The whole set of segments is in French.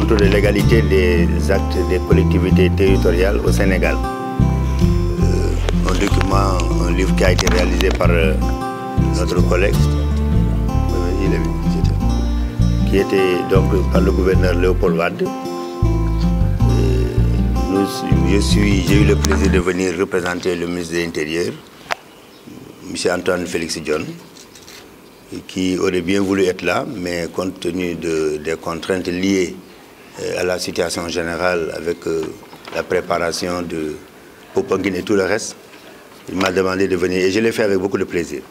contrôle de légalité des actes des collectivités territoriales au Sénégal. Un livre qui a été réalisé par notre collègue, qui était donc par le gouverneur Léopold Wade. J'ai eu le plaisir de venir représenter le ministre de l'Intérieur, M. Antoine Félix Diome, qui aurait bien voulu être là, mais compte tenu des contraintes liées à la situation générale avec la préparation de Popenguine et tout le reste, il m'a demandé de venir et je l'ai fait avec beaucoup de plaisir.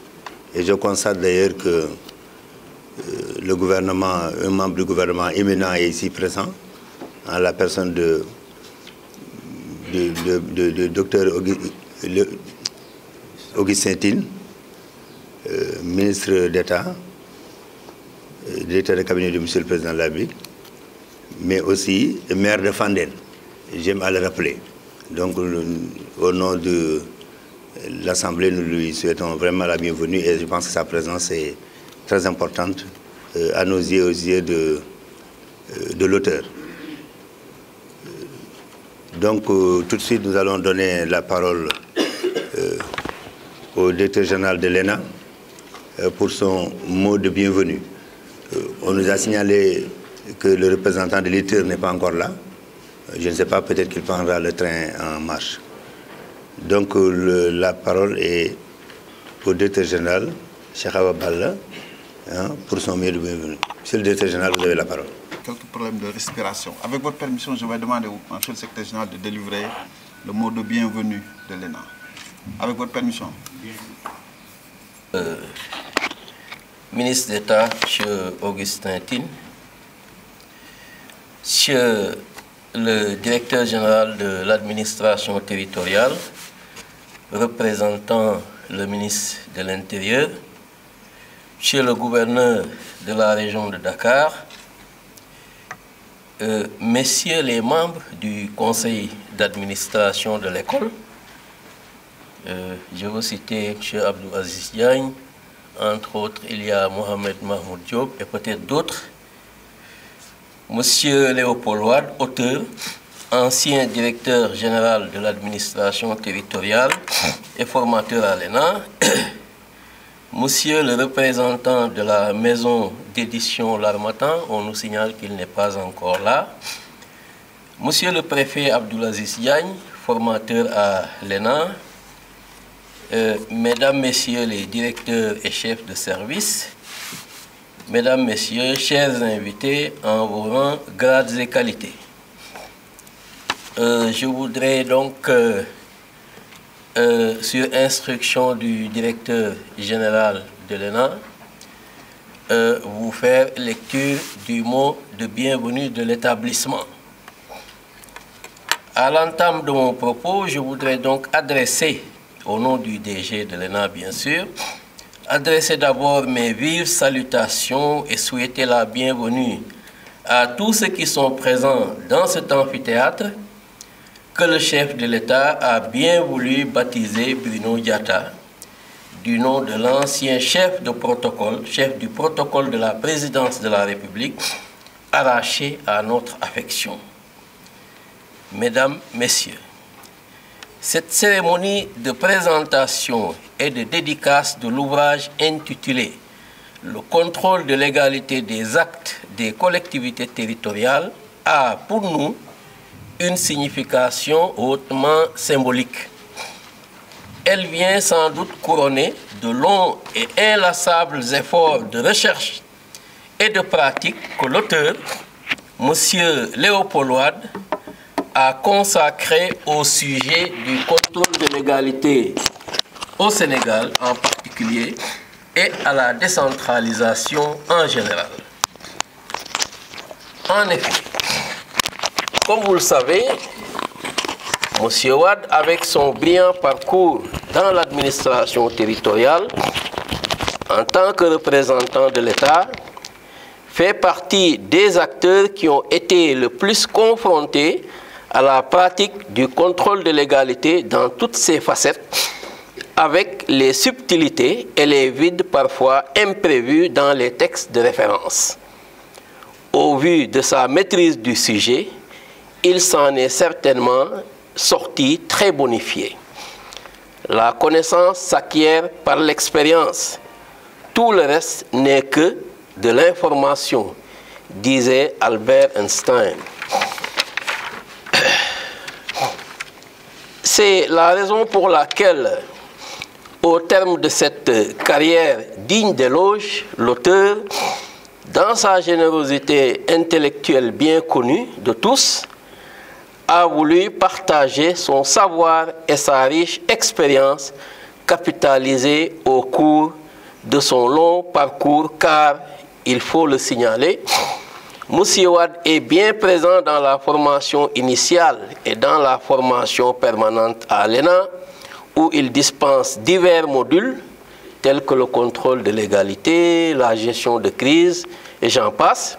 Et je constate d'ailleurs que le gouvernement, un membre du gouvernement éminent est ici présent, en la personne de Dr Augustin Tine, ministre d'État, directeur de cabinet de M. le Président de la République, mais aussi maire de Fandène. J'aime à le rappeler. Donc, au nom de l'Assemblée, nous lui souhaitons vraiment la bienvenue et je pense que sa présence est très importante à nos yeux, aux yeux de l'auteur. Donc, tout de suite, nous allons donner la parole au directeur général de l'ENA pour son mot de bienvenue. On nous a signalé que le représentant de l'éditeur n'est pas encore là. Je ne sais pas, peut-être qu'il prendra le train en marche. Donc, la parole est au directeur général, Cheikh Awa Balla, pour son mot de bienvenue. Monsieur le directeur général, vous avez la parole. Quelques problèmes de respiration. Avec votre permission, je vais demander au monsieur le secrétaire général de délivrer le mot de bienvenue de l'ENA. Avec votre permission. Ministre d'État, M. Augustin Tine, M. le directeur général de l'administration territoriale, représentant le ministre de l'Intérieur, M. le gouverneur de la région de Dakar, messieurs les membres du conseil d'administration de l'école, je veux citer M. Abdou Aziz Diagne, entre autres, il y a Mohamed Mahmoud Diop et peut-être d'autres. M. Léopold Wade, auteur, ancien directeur général de l'administration territoriale et formateur à l'ENA. Monsieur le représentant de la maison d'édition L'Harmattan, on nous signale qu'il n'est pas encore là. Monsieur le préfet Abdoulaziz Diagne, formateur à l'ENA. Mesdames, Messieurs les directeurs et chefs de service, Mesdames, Messieurs, chers invités en vos rangs, grades et qualités. Je voudrais donc, sur instruction du directeur général de l'ENA, vous faire lecture du mot de bienvenue de l'établissement. À l'entame de mon propos, je voudrais donc adresser, au nom du DG de l'ENA bien sûr, adresser d'abord mes vives salutations et souhaiter la bienvenue à tous ceux qui sont présents dans cet amphithéâtre que le chef de l'État a bien voulu baptiser Bruno Diatta, du nom de l'ancien chef du protocole de la présidence de la République, arraché à notre affection. Mesdames, Messieurs, cette cérémonie de présentation et de dédicace de l'ouvrage intitulé « Le contrôle de légalité des actes des collectivités territoriales » a pour nous une signification hautement symbolique. Elle vient sans doute couronner de longs et inlassables efforts de recherche et de pratique que l'auteur, M. Léopold Wade, a consacré au sujet du contrôle de légalité au Sénégal en particulier et à la décentralisation en général. En effet, comme vous le savez, M. Wade, avec son brillant parcours dans l'administration territoriale, en tant que représentant de l'État, fait partie des acteurs qui ont été le plus confrontés à la pratique du contrôle de légalité dans toutes ses facettes, avec les subtilités et les vides parfois imprévus dans les textes de référence. au vu de sa maîtrise du sujet, il s'en est certainement sorti très bonifié. La connaissance s'acquiert par l'expérience. Tout le reste n'est que de l'information, disait Albert Einstein. C'est la raison pour laquelle, au terme de cette carrière digne d'éloge, l'auteur, dans sa générosité intellectuelle bien connue de tous, a voulu partager son savoir et sa riche expérience capitalisée au cours de son long parcours, car, il faut le signaler, Monsieur Wade est bien présent dans la formation initiale et dans la formation permanente à l'ENA, où il dispense divers modules, tels que le contrôle de légalité, la gestion de crise, et j'en passe.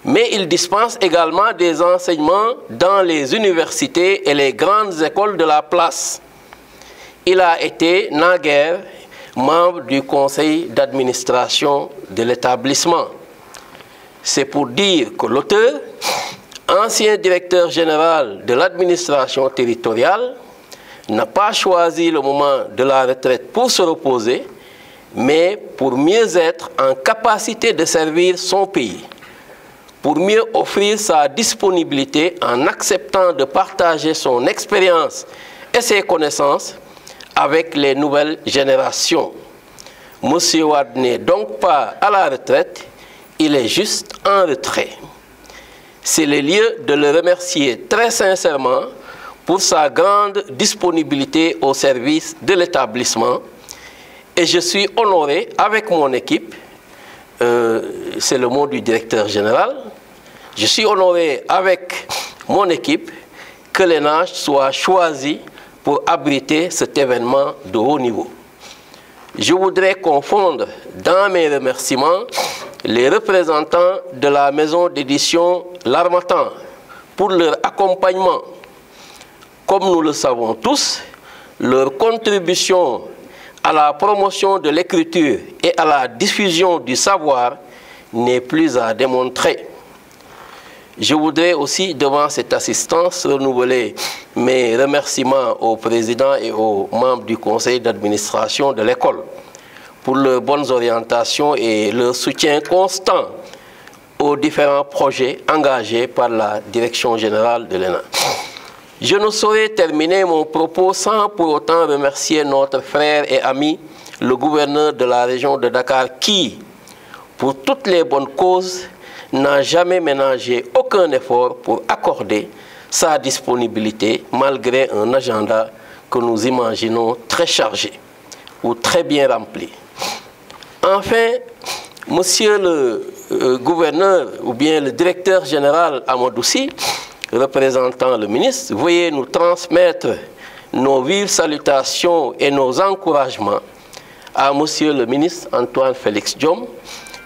Mais il dispense également des enseignements dans les universités et les grandes écoles de la place. Il a été, naguère, membre du conseil d'administration de l'établissement. C'est pour dire que l'auteur, ancien directeur général de l'administration territoriale, n'a pas choisi le moment de la retraite pour se reposer, mais pour mieux être en capacité de servir son pays, pour mieux offrir sa disponibilité en acceptant de partager son expérience et ses connaissances avec les nouvelles générations. Monsieur Wade n'est donc pas à la retraite, il est juste en retrait. C'est le lieu de le remercier très sincèrement pour sa grande disponibilité au service de l'établissement. Et je suis honoré avec mon équipe, c'est le mot du directeur général, je suis honoré avec mon équipe que l'ENA soit choisi pour abriter cet événement de haut niveau. Je voudrais confondre dans mes remerciements les représentants de la maison d'édition L'Harmattan pour leur accompagnement. Comme nous le savons tous, leur contribution à la promotion de l'écriture et à la diffusion du savoir n'est plus à démontrer. Je voudrais aussi, devant cette assistance, renouveler mes remerciements au président et aux membres du conseil d'administration de l'école pour leurs bonnes orientations et leur soutien constant aux différents projets engagés par la direction générale de l'ENA. Je ne saurais terminer mon propos sans pour autant remercier notre frère et ami, le gouverneur de la région de Dakar, qui, pour toutes les bonnes causes, n'a jamais ménagé aucun effort pour accorder sa disponibilité malgré un agenda que nous imaginons très chargé ou très bien rempli. Enfin, monsieur le gouverneur ou bien le directeur général Amadou Sy, représentant le ministre, veuillez nous transmettre nos vives salutations et nos encouragements à monsieur le ministre Antoine Félix Diome,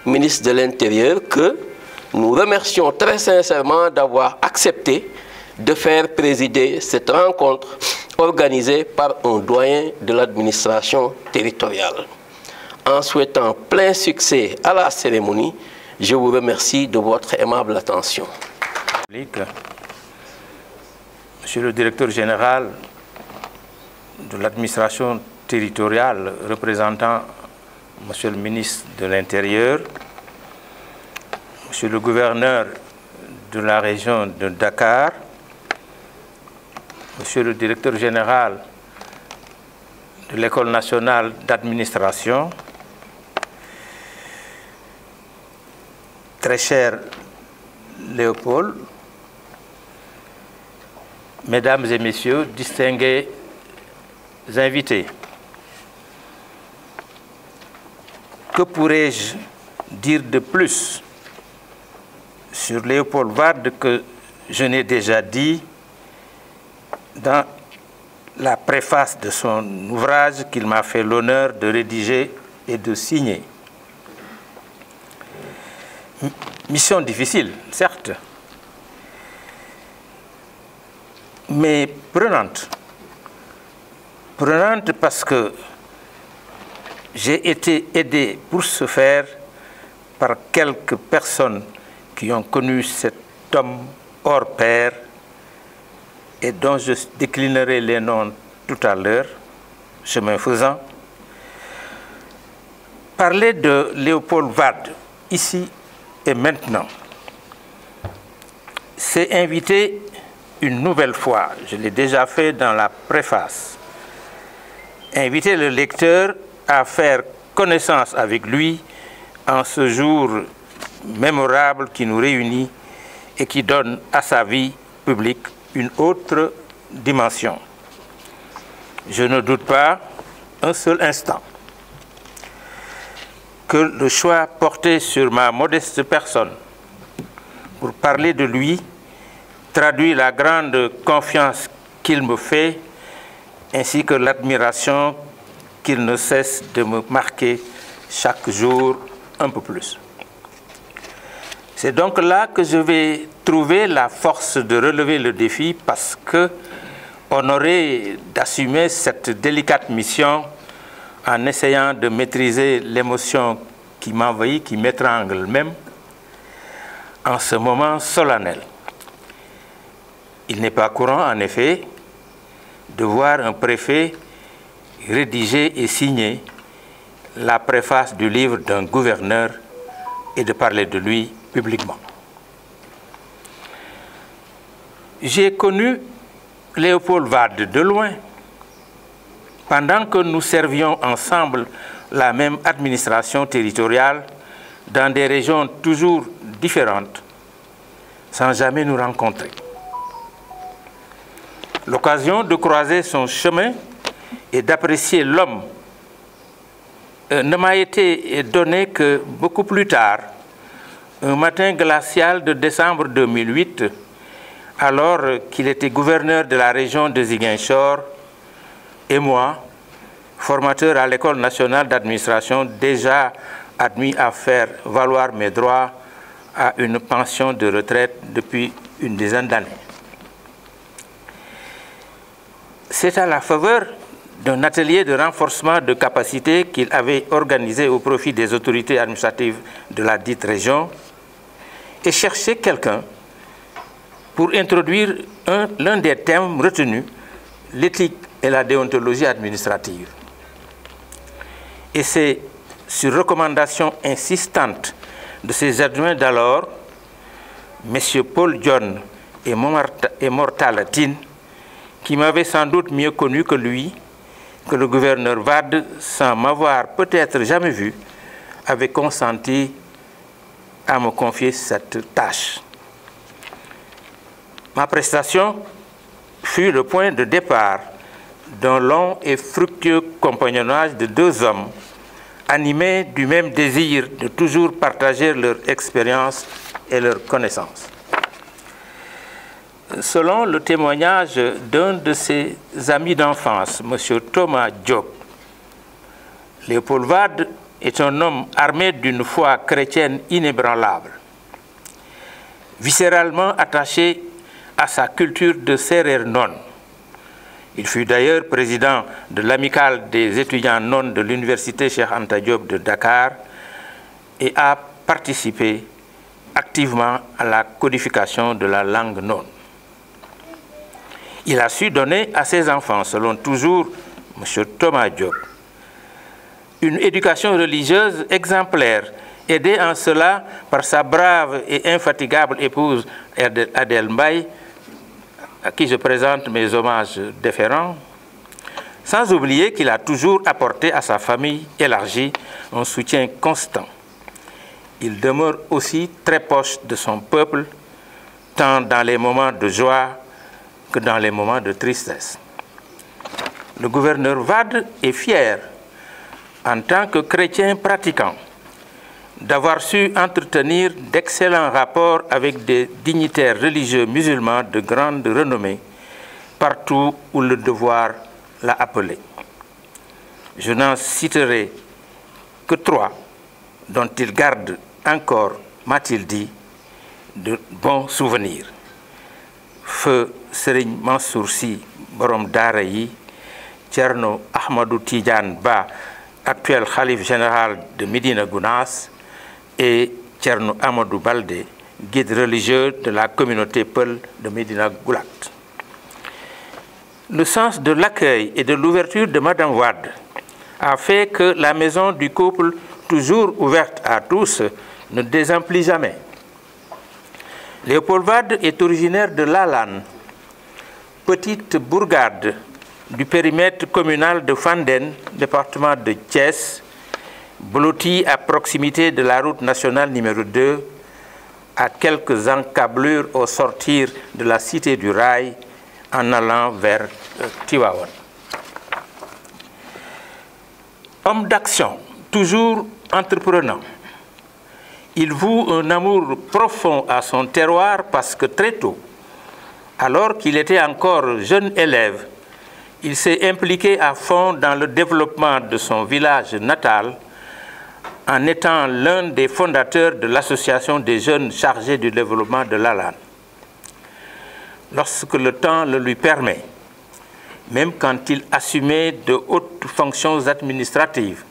ministre de l'Intérieur, que nous remercions très sincèrement d'avoir accepté de faire présider cette rencontre organisée par un doyen de l'administration territoriale. En souhaitant plein succès à la cérémonie, je vous remercie de votre aimable attention. Monsieur le directeur général de l'administration territoriale, représentant Monsieur le ministre de l'Intérieur, Monsieur le gouverneur de la région de Dakar, Monsieur le directeur général de l'École nationale d'administration, très cher Léopold, Mesdames et Messieurs, distingués invités, que pourrais-je dire de plus sur Léopold Wade que je n'ai déjà dit dans la préface de son ouvrage qu'il m'a fait l'honneur de rédiger et de signer. Mission difficile, certes, mais prenante. Prenante parce que j'ai été aidé pour ce faire par quelques personnes qui ont connu cet homme hors pair et dont je déclinerai les noms tout à l'heure, chemin faisant. Parler de Léopold Wade, ici et maintenant, c'est inviter une nouvelle fois, je l'ai déjà fait dans la préface, inviter le lecteur à faire connaissance avec lui en ce jour mémorable qui nous réunit et qui donne à sa vie publique une autre dimension. Je ne doute pas un seul instant que le choix porté sur ma modeste personne pour parler de lui traduit la grande confiance qu'il me fait ainsi que l'admiration qu'il ne cesse de me marquer chaque jour un peu plus. C'est donc là que je vais trouver la force de relever le défi parce que honoré d'assumer cette délicate mission en essayant de maîtriser l'émotion qui m'envahit, qui m'étrangle même, en ce moment solennel. Il n'est pas courant, en effet, de voir un préfet rédiger et signer la préface du livre d'un gouverneur et de parler de lui publiquement. J'ai connu Léopold Wade de loin, pendant que nous servions ensemble la même administration territoriale dans des régions toujours différentes, sans jamais nous rencontrer. L'occasion de croiser son chemin et d'apprécier l'homme ne m'a été donnée que beaucoup plus tard, un matin glacial de décembre 2008, alors qu'il était gouverneur de la région de Ziguinchor, et moi, formateur à l'École nationale d'administration, déjà admis à faire valoir mes droits à une pension de retraite depuis une dizaine d'années. C'est à la faveur d'un atelier de renforcement de capacité qu'il avait organisé au profit des autorités administratives de la dite région et chercher quelqu'un pour introduire l'un des thèmes retenus, l'éthique et la déontologie administrative. Et c'est sur recommandation insistante de ses adjoints d'alors, M. Paul John et Mortal Tin, qui m'avaient sans doute mieux connu que lui, que le gouverneur Wade, sans m'avoir peut-être jamais vu, avait consenti à me confier cette tâche. Ma prestation fut le point de départ d'un long et fructueux compagnonnage de deux hommes animés du même désir de toujours partager leur expérience et leurs connaissances. Selon le témoignage d'un de ses amis d'enfance, M. Thomas Diop, Léopold Wade est un homme armé d'une foi chrétienne inébranlable, viscéralement attaché à sa culture de Serer Non. Il fut d'ailleurs président de l'amicale des étudiants non de l'université Cheikh Anta Diop de Dakar et a participé activement à la codification de la langue non. Il a su donner à ses enfants, selon toujours M. Thomas Diop, une éducation religieuse exemplaire, aidée en cela par sa brave et infatigable épouse Adèle Mbaye, à qui je présente mes hommages déférents, sans oublier qu'il a toujours apporté à sa famille élargie un soutien constant. Il demeure aussi très proche de son peuple, tant dans les moments de joie que dans les moments de tristesse. Le gouverneur Wade est fier, en tant que chrétien pratiquant, d'avoir su entretenir d'excellents rapports avec des dignitaires religieux musulmans de grande renommée, partout où le devoir l'a appelé. Je n'en citerai que 3, dont il garde encore, m'a-t-il dit, de bons souvenirs. Feu Serigne Mansour Sy, Borom Daara yi, Thierno Ahmadou Tidiane Ba, actuel khalife général de Médina Gounass, et Thierno Amadou Baldé, guide religieux de la communauté Peul de Médina Goulat. Le sens de l'accueil et de l'ouverture de Madame Wade a fait que la maison du couple, toujours ouverte à tous, ne désemplit jamais. Léopold Wade est originaire de Lalane, petite bourgade du périmètre communal de Fandène, département de Thiès, blottie à proximité de la route nationale numéro 2, à quelques encablures au sortir de la cité du Rail en allant vers Tivaouane. Homme d'action, toujours entreprenant, il voue un amour profond à son terroir parce que très tôt, alors qu'il était encore jeune élève, il s'est impliqué à fond dans le développement de son village natal en étant l'un des fondateurs de l'association des jeunes chargés du développement de Lalane. Lorsque le temps le lui permet, même quand il assumait de hautes fonctions administratives,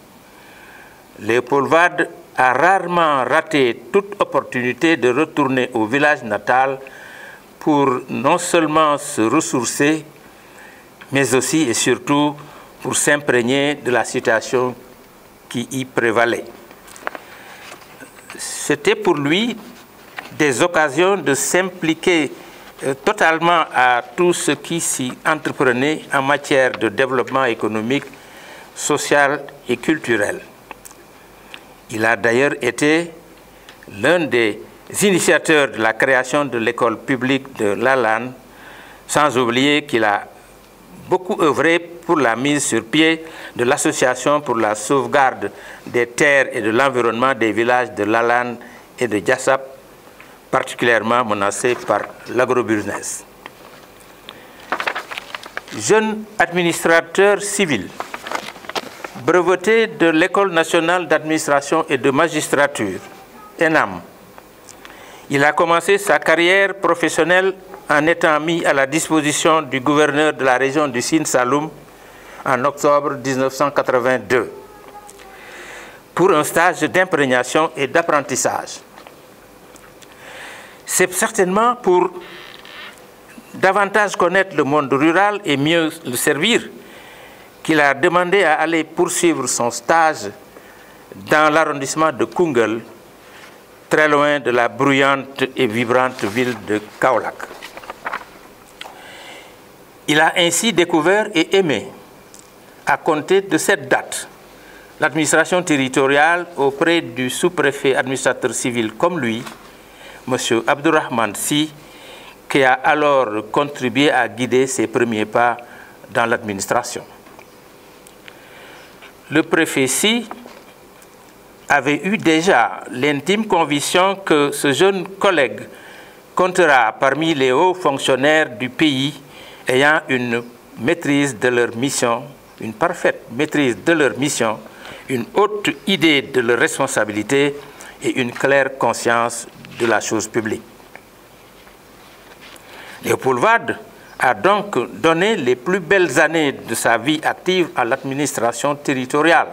Léopold Wade a rarement raté toute opportunité de retourner au village natal pour non seulement se ressourcer, mais aussi et surtout pour s'imprégner de la situation qui y prévalait. C'était pour lui des occasions de s'impliquer totalement à tout ce qui s'y entreprenait en matière de développement économique, social et culturel. Il a d'ailleurs été l'un des initiateurs de la création de l'école publique de Lalane, sans oublier qu'il a beaucoup œuvré pour la mise sur pied de l'Association pour la sauvegarde des terres et de l'environnement des villages de Lalane et de Diassap, particulièrement menacés par l'agrobusiness. Jeune administrateur civil, breveté de l'École nationale d'administration et de magistrature, ENAM, il a commencé sa carrière professionnelle en étant mis à la disposition du gouverneur de la région du Sine Saloum en octobre 1982 pour un stage d'imprégnation et d'apprentissage. C'est certainement pour davantage connaître le monde rural et mieux le servir qu'il a demandé à aller poursuivre son stage dans l'arrondissement de Koungheul, très loin de la bruyante et vibrante ville de Kaolack. Il a ainsi découvert et aimé, à compter de cette date, l'administration territoriale auprès du sous-préfet administrateur civil comme lui, M. Abdourahmane Sy, qui a alors contribué à guider ses premiers pas dans l'administration. Le préfet Sy avait eu déjà l'intime conviction que ce jeune collègue comptera parmi les hauts fonctionnaires du pays ayant une maîtrise de leur mission, une parfaite maîtrise de leur mission, une haute idée de leur responsabilité et une claire conscience de la chose publique. Léopold Wade a donc donné les plus belles années de sa vie active à l'administration territoriale,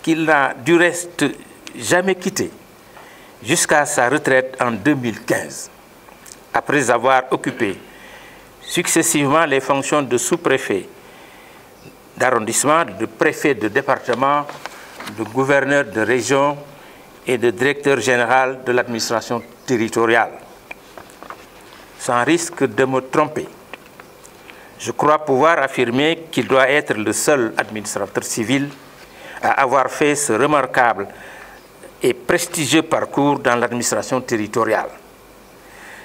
qu'il n'a du reste jamais quittée, jusqu'à sa retraite en 2015, après avoir occupé successivement les fonctions de sous-préfet d'arrondissement, de préfet de département, de gouverneur de région et de directeur général de l'administration territoriale. Sans risque de me tromper, je crois pouvoir affirmer qu'il doit être le seul administrateur civil à avoir fait ce remarquable et prestigieux parcours dans l'administration territoriale,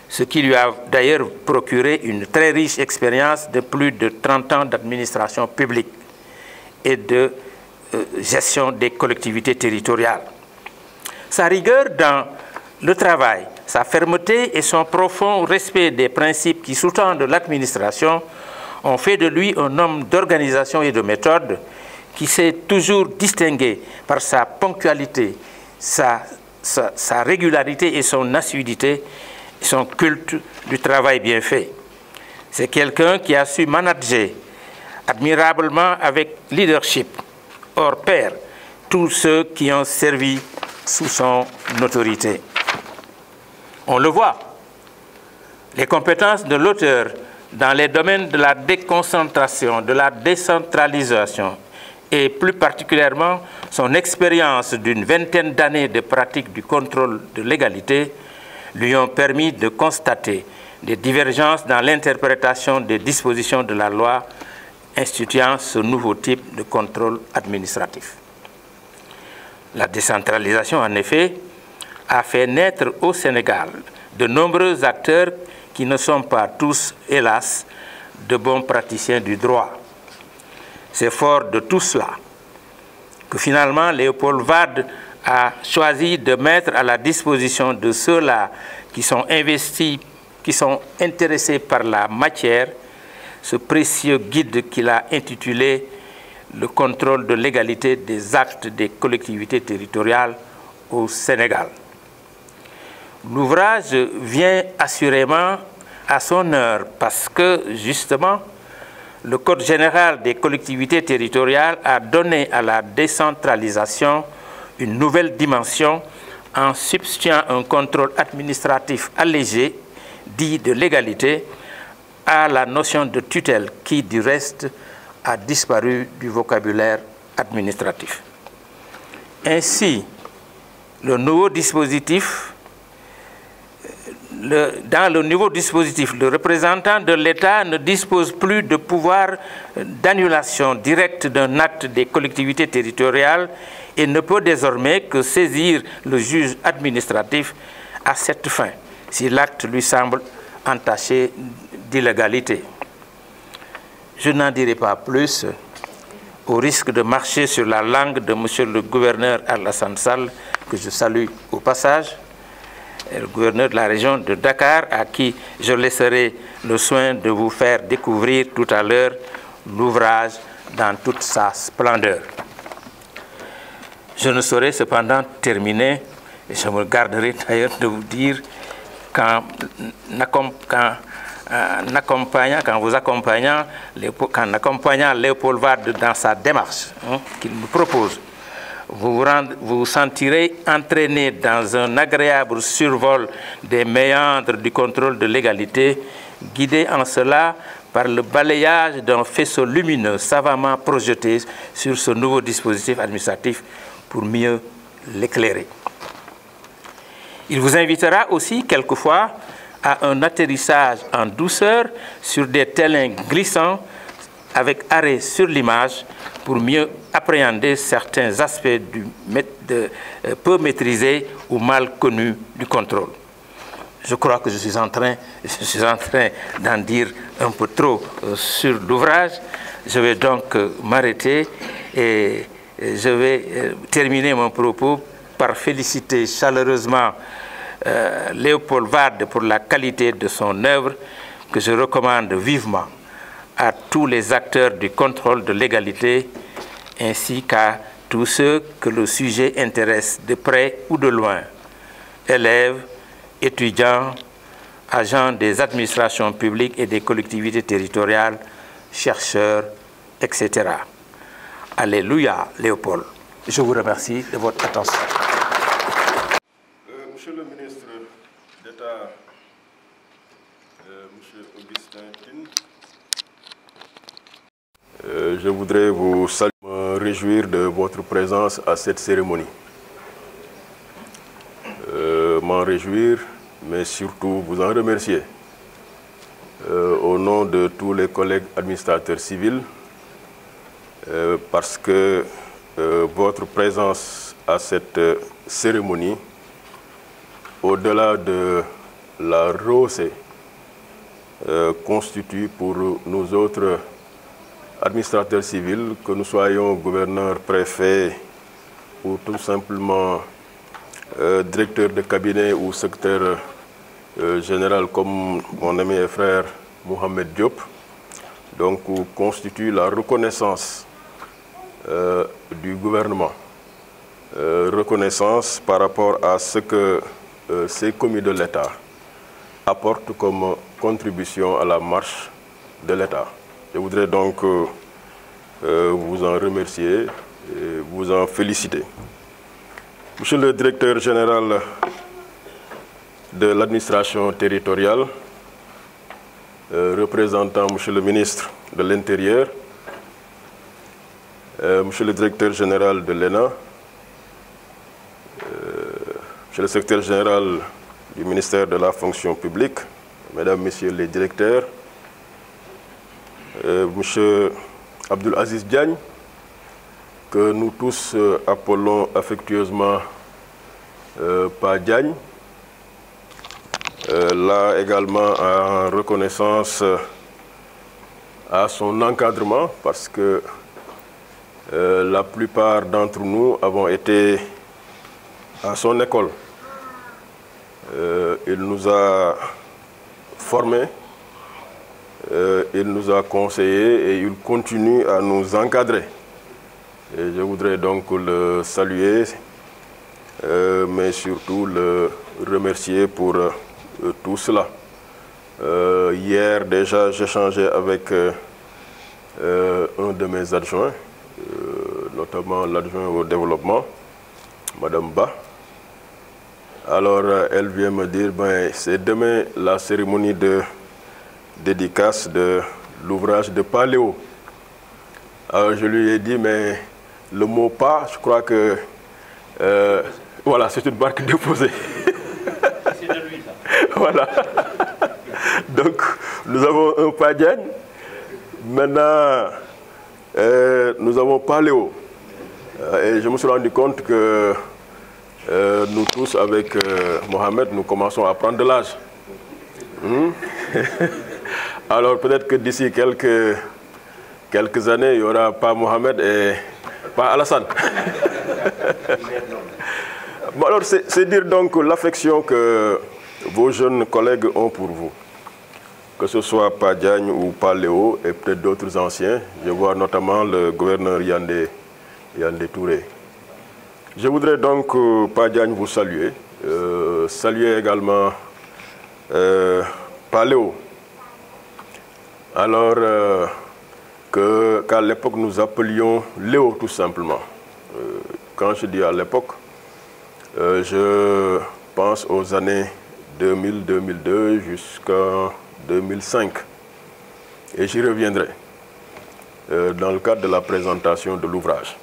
ce qui lui a d'ailleurs procuré une très riche expérience de plus de 30 ans d'administration publique et de gestion des collectivités territoriales. Sa rigueur dans le travail, sa fermeté et son profond respect des principes qui sous-tendent l'administration ont fait de lui un homme d'organisation et de méthode qui s'est toujours distingué par sa ponctualité, sa régularité et son assiduité, son culte du travail bien fait. C'est quelqu'un qui a su manager admirablement avec leadership, hors pair, tous ceux qui ont servi sous son autorité. On le voit, les compétences de l'auteur dans les domaines de la déconcentration, de la décentralisation et plus particulièrement son expérience d'une vingtaine d'années de pratique du contrôle de légalité lui ont permis de constater des divergences dans l'interprétation des dispositions de la loi instituant ce nouveau type de contrôle administratif. La décentralisation, en effet, a fait naître au Sénégal de nombreux acteurs qui ne sont pas tous, hélas, de bons praticiens du droit. C'est fort de tout cela que finalement Léopold Wade a choisi de mettre à la disposition de ceux-là qui sont investis, qui sont intéressés par la matière, ce précieux guide qu'il a intitulé « Le contrôle de légalité des actes des collectivités territoriales au Sénégal ». L'ouvrage vient assurément à son heure parce que, justement, le Code général des collectivités territoriales a donné à la décentralisation une nouvelle dimension en substituant un contrôle administratif allégé, dit de légalité, à la notion de tutelle qui, du reste, a disparu du vocabulaire administratif. Ainsi, dans le nouveau dispositif, le représentant de l'État ne dispose plus de pouvoir d'annulation directe d'un acte des collectivités territoriales et ne peut désormais que saisir le juge administratif à cette fin, si l'acte lui semble entaché d'illégalité. Je n'en dirai pas plus, au risque de marcher sur la langue de monsieur le gouverneur Alassane Sall, que je salue au passage, le gouverneur de la région de Dakar, à qui je laisserai le soin de vous faire découvrir tout à l'heure l'ouvrage dans toute sa splendeur. Je ne saurais cependant terminer, et je me garderai d'ailleurs de vous dire qu'en accompagnant Léopold Wade dans sa démarche qu'il me propose, vous vous sentirez entraîné dans un agréable survol des méandres du contrôle de légalité, guidé en cela par le balayage d'un faisceau lumineux savamment projeté sur ce nouveau dispositif administratif pour mieux l'éclairer. Il vous invitera aussi quelquefois à un atterrissage en douceur sur des terrains glissants avec arrêt sur l'image pour mieux appréhender certains aspects peu maîtrisés ou mal connus du contrôle. Je crois que je suis en train d'en dire un peu trop sur l'ouvrage. Je vais donc m'arrêter et je vais terminer mon propos par féliciter chaleureusement Léopold Wade pour la qualité de son œuvre que je recommande vivement à tous les acteurs du contrôle de légalité ainsi qu'à tous ceux que le sujet intéresse de près ou de loin, élèves, étudiants, agents des administrations publiques et des collectivités territoriales, chercheurs, etc. Alléluia, Léopold. Je vous remercie de votre attention. Monsieur le ministre d'État, Monsieur Augustin Tine, je voudrais vous saluer, me réjouir de votre présence à cette cérémonie. M'en réjouir, mais surtout vous en remercier. Au nom de tous les collègues administrateurs civils, parce que votre présence à cette cérémonie, au-delà de la rosée, constitue pour nous autres administrateurs civils, que nous soyons gouverneurs, préfets ou tout simplement directeur de cabinet ou secrétaire général comme mon ami et frère Mohamed Diop, donc constitue la reconnaissance du gouvernement. Reconnaissance par rapport à ce que ces commis de l'État apportent comme contribution à la marche de l'État. Je voudrais donc vous en remercier et vous en féliciter. Monsieur le directeur général de l'administration territoriale, représentant Monsieur le ministre de l'Intérieur, Monsieur le directeur général de l'ENA, Monsieur le secrétaire général du ministère de la fonction publique, Mesdames, Messieurs les directeurs, Monsieur Abdul Aziz Diagne, que nous tous appelons affectueusement Pa Diagne, là également en reconnaissance à son encadrement, parce que la plupart d'entre nous avons été à son école. Il nous a formés, il nous a conseillés et il continue à nous encadrer. Et je voudrais donc le saluer, mais surtout le remercier pour tout cela. Hier déjà, j'échangeais avec un de mes adjoints, notamment l'adjoint au développement, Madame Ba. Alors elle vient me dire, ben, c'est demain la cérémonie de dédicace de l'ouvrage de Paléo. Alors je lui ai dit, mais le mot pas, je crois que voilà, c'est une marque déposée. C'est de lui, ça. Voilà. Donc, nous avons un Pa Diagne. Maintenant, nous avons Paléo. Et je me suis rendu compte que nous tous, avec Mohamed, nous commençons à prendre de l'âge. Alors, peut-être que d'ici quelques années, il y aura pas Mohamed et pas Alassane. Bon, alors, c'est dire donc l'affection que vos jeunes collègues ont pour vous. Que ce soit Pa Diagne ou Paléo et peut-être d'autres anciens. Je vois notamment le gouverneur Yandé Touré. Je voudrais donc, Pa Diagne, vous saluer. Saluer également Paléo. Alors qu'à l'époque, nous appelions Léo tout simplement. Quand je dis à l'époque, je pense aux années 2000-2002 jusqu'en 2005. Et j'y reviendrai dans le cadre de la présentation de l'ouvrage.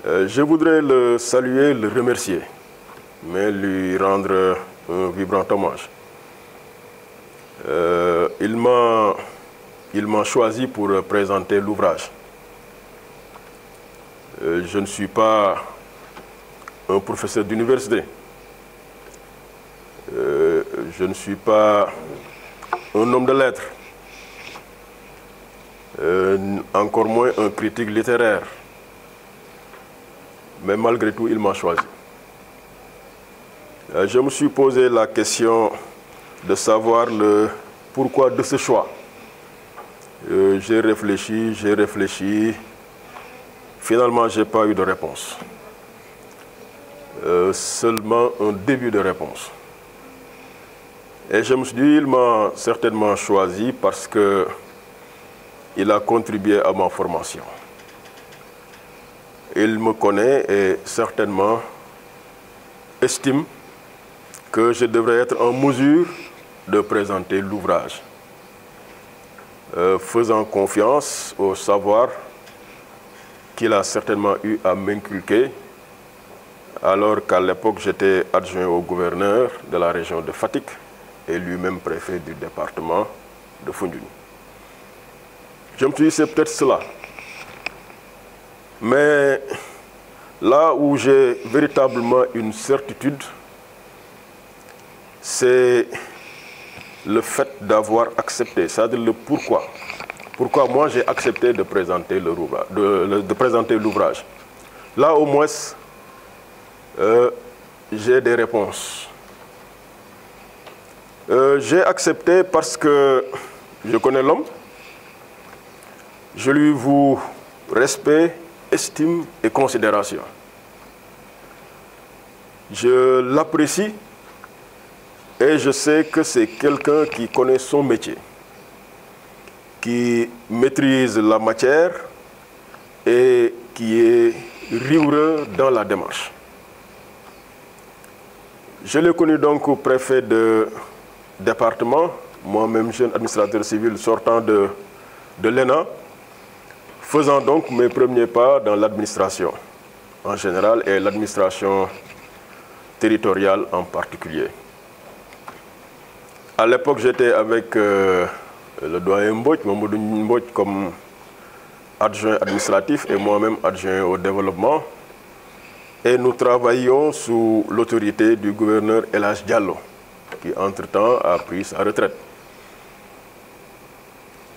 Je voudrais le saluer, le remercier, mais lui rendre un vibrant hommage. Il m'a choisi pour présenter l'ouvrage. Je ne suis pas un professeur d'université. Je ne suis pas un homme de lettres. Encore moins un critique littéraire. Mais malgré tout, il m'a choisi. Je me suis posé la question de savoir le pourquoi de ce choix. J'ai réfléchi. Finalement, je n'ai pas eu de réponse. Seulement un début de réponse. Et je me suis dit, il m'a certainement choisi parce qu'il a contribué à ma formation. Il me connaît et certainement estime que je devrais être en mesure de présenter l'ouvrage, faisant confiance au savoir qu'il a certainement eu à m'inculquer, alors qu'à l'époque j'étais adjoint au gouverneur de la région de Fatick et lui-même préfet du département de Foundiougne. Je me suis dit, c'est peut-être cela. Mais là où j'ai véritablement une certitude, c'est le fait d'avoir accepté, c'est-à-dire le pourquoi. Pourquoi moi j'ai accepté de présenter l'ouvrage. Là au moins, j'ai des réponses. J'ai accepté parce que je connais l'homme, je lui voue respect, estime et considération. Je l'apprécie et je sais que c'est quelqu'un qui connaît son métier, qui maîtrise la matière et qui est rigoureux dans la démarche. Je l'ai connu donc préfet de département, moi-même jeune administrateur civil sortant de l'ENA, faisant donc mes premiers pas dans l'administration en général et l'administration territoriale en particulier. À l'époque, j'étais avec le doyen Mbodj, Mamadou Mbodj comme adjoint administratif et moi-même adjoint au développement. Et nous travaillions sous l'autorité du gouverneur El Hadj Diallo, qui entre-temps a pris sa retraite.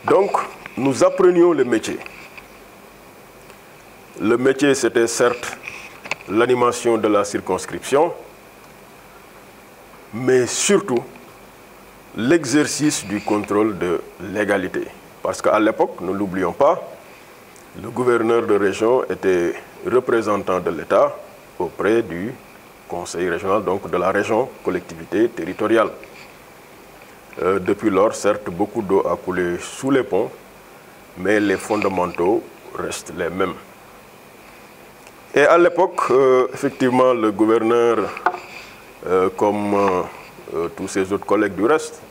Donc, nous apprenions le métier. Le métier, c'était certes l'animation de la circonscription, mais surtout l'exercice du contrôle de légalité. Parce qu'à l'époque, ne l'oublions pas, le gouverneur de région était représentant de l'État auprès du conseil régional, donc de la région collectivité territoriale. Depuis lors, certes, beaucoup d'eau a coulé sous les ponts, mais les fondamentaux restent les mêmes. Et à l'époque, effectivement, le gouverneur, comme tous ses autres collègues du reste,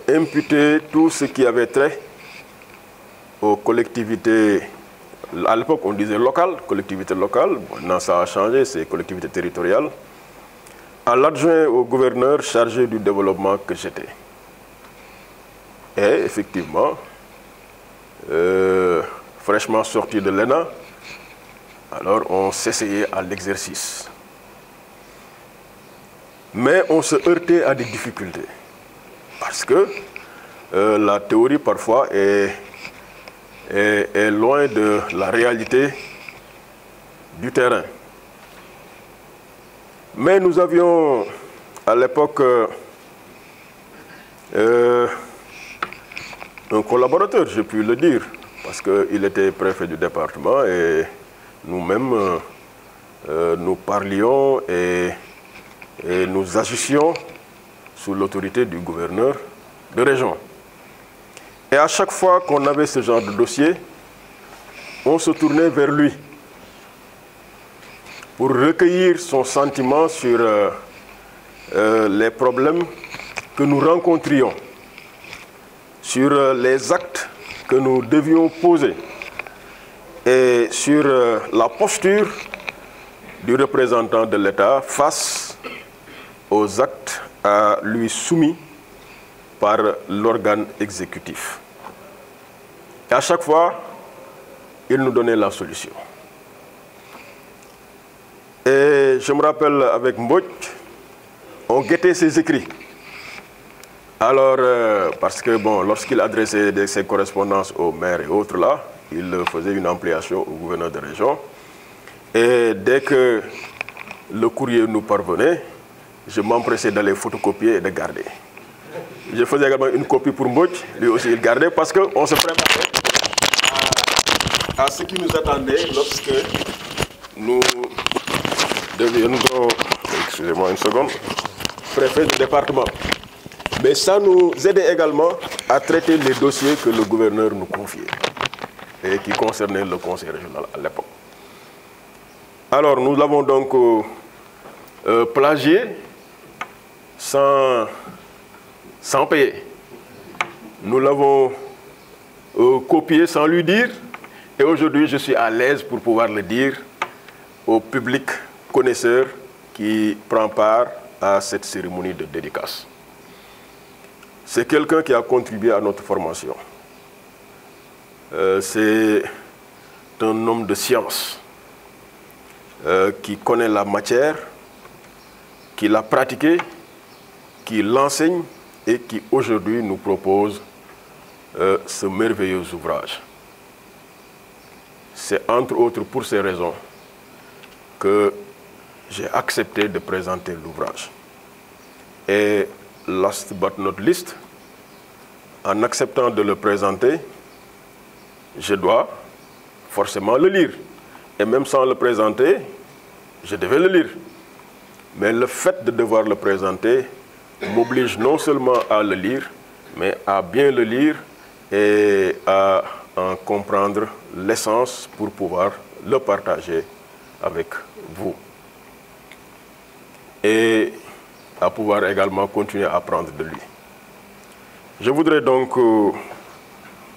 imputait tout ce qui avait trait aux collectivités. À l'époque, on disait locales, collectivités locales. Maintenant, ça a changé, c'est collectivités territoriales. À l'adjoint au gouverneur chargé du développement que j'étais. Et effectivement, fraîchement sorti de l'ENA, alors on s'essayait à l'exercice. Mais on se heurtait à des difficultés. Parce que la théorie, parfois, est loin de la réalité du terrain. Mais nous avions à l'époque un collaborateur, je puis le dire, parce qu'il était préfet du département et nous-mêmes nous parlions et nous agissions sous l'autorité du gouverneur de région. Et à chaque fois qu'on avait ce genre de dossier, on se tournait vers lui pour recueillir son sentiment sur les problèmes que nous rencontrions, sur les actes que nous devions poser et sur la posture du représentant de l'État face aux actes à lui soumis par l'organe exécutif. Et à chaque fois, il nous donnait la solution. Et je me rappelle avec Mbodj, on guettait ses écrits. Alors, parce que bon, lorsqu'il adressait ses correspondances aux maires et autres là, il faisait une ampliation au gouverneur de région. Et dès que le courrier nous parvenait, je m'empressais d'aller photocopier et de garder. Je faisais également une copie pour Mbodj, lui aussi il gardait, parce qu'on se préparait à ce qui nous attendait lorsque nous deviendrons, excusez-moi une seconde, préfet du département. Mais ça nous aidait également à traiter les dossiers que le gouverneur nous confiait et qui concernaient le conseil régional à l'époque. Alors nous l'avons donc plagié sans payer. Nous l'avons copié sans lui dire. Et aujourd'hui, je suis à l'aise pour pouvoir le dire au public connaisseur qui prend part à cette cérémonie de dédicace. C'est quelqu'un qui a contribué à notre formation. C'est un homme de science qui connaît la matière, qui l'a pratiquée, qui l'enseigne et qui aujourd'hui nous propose ce merveilleux ouvrage. C'est entre autres pour ces raisons que j'ai accepté de présenter l'ouvrage. Et last but not least, en acceptant de le présenter, je dois forcément le lire. Et même sans le présenter, je devais le lire. Mais le fait de devoir le présenter m'oblige non seulement à le lire, mais à bien le lire et à en comprendre l'essence pour pouvoir le partager avec vous. Et à pouvoir également continuer à apprendre de lui. Je voudrais donc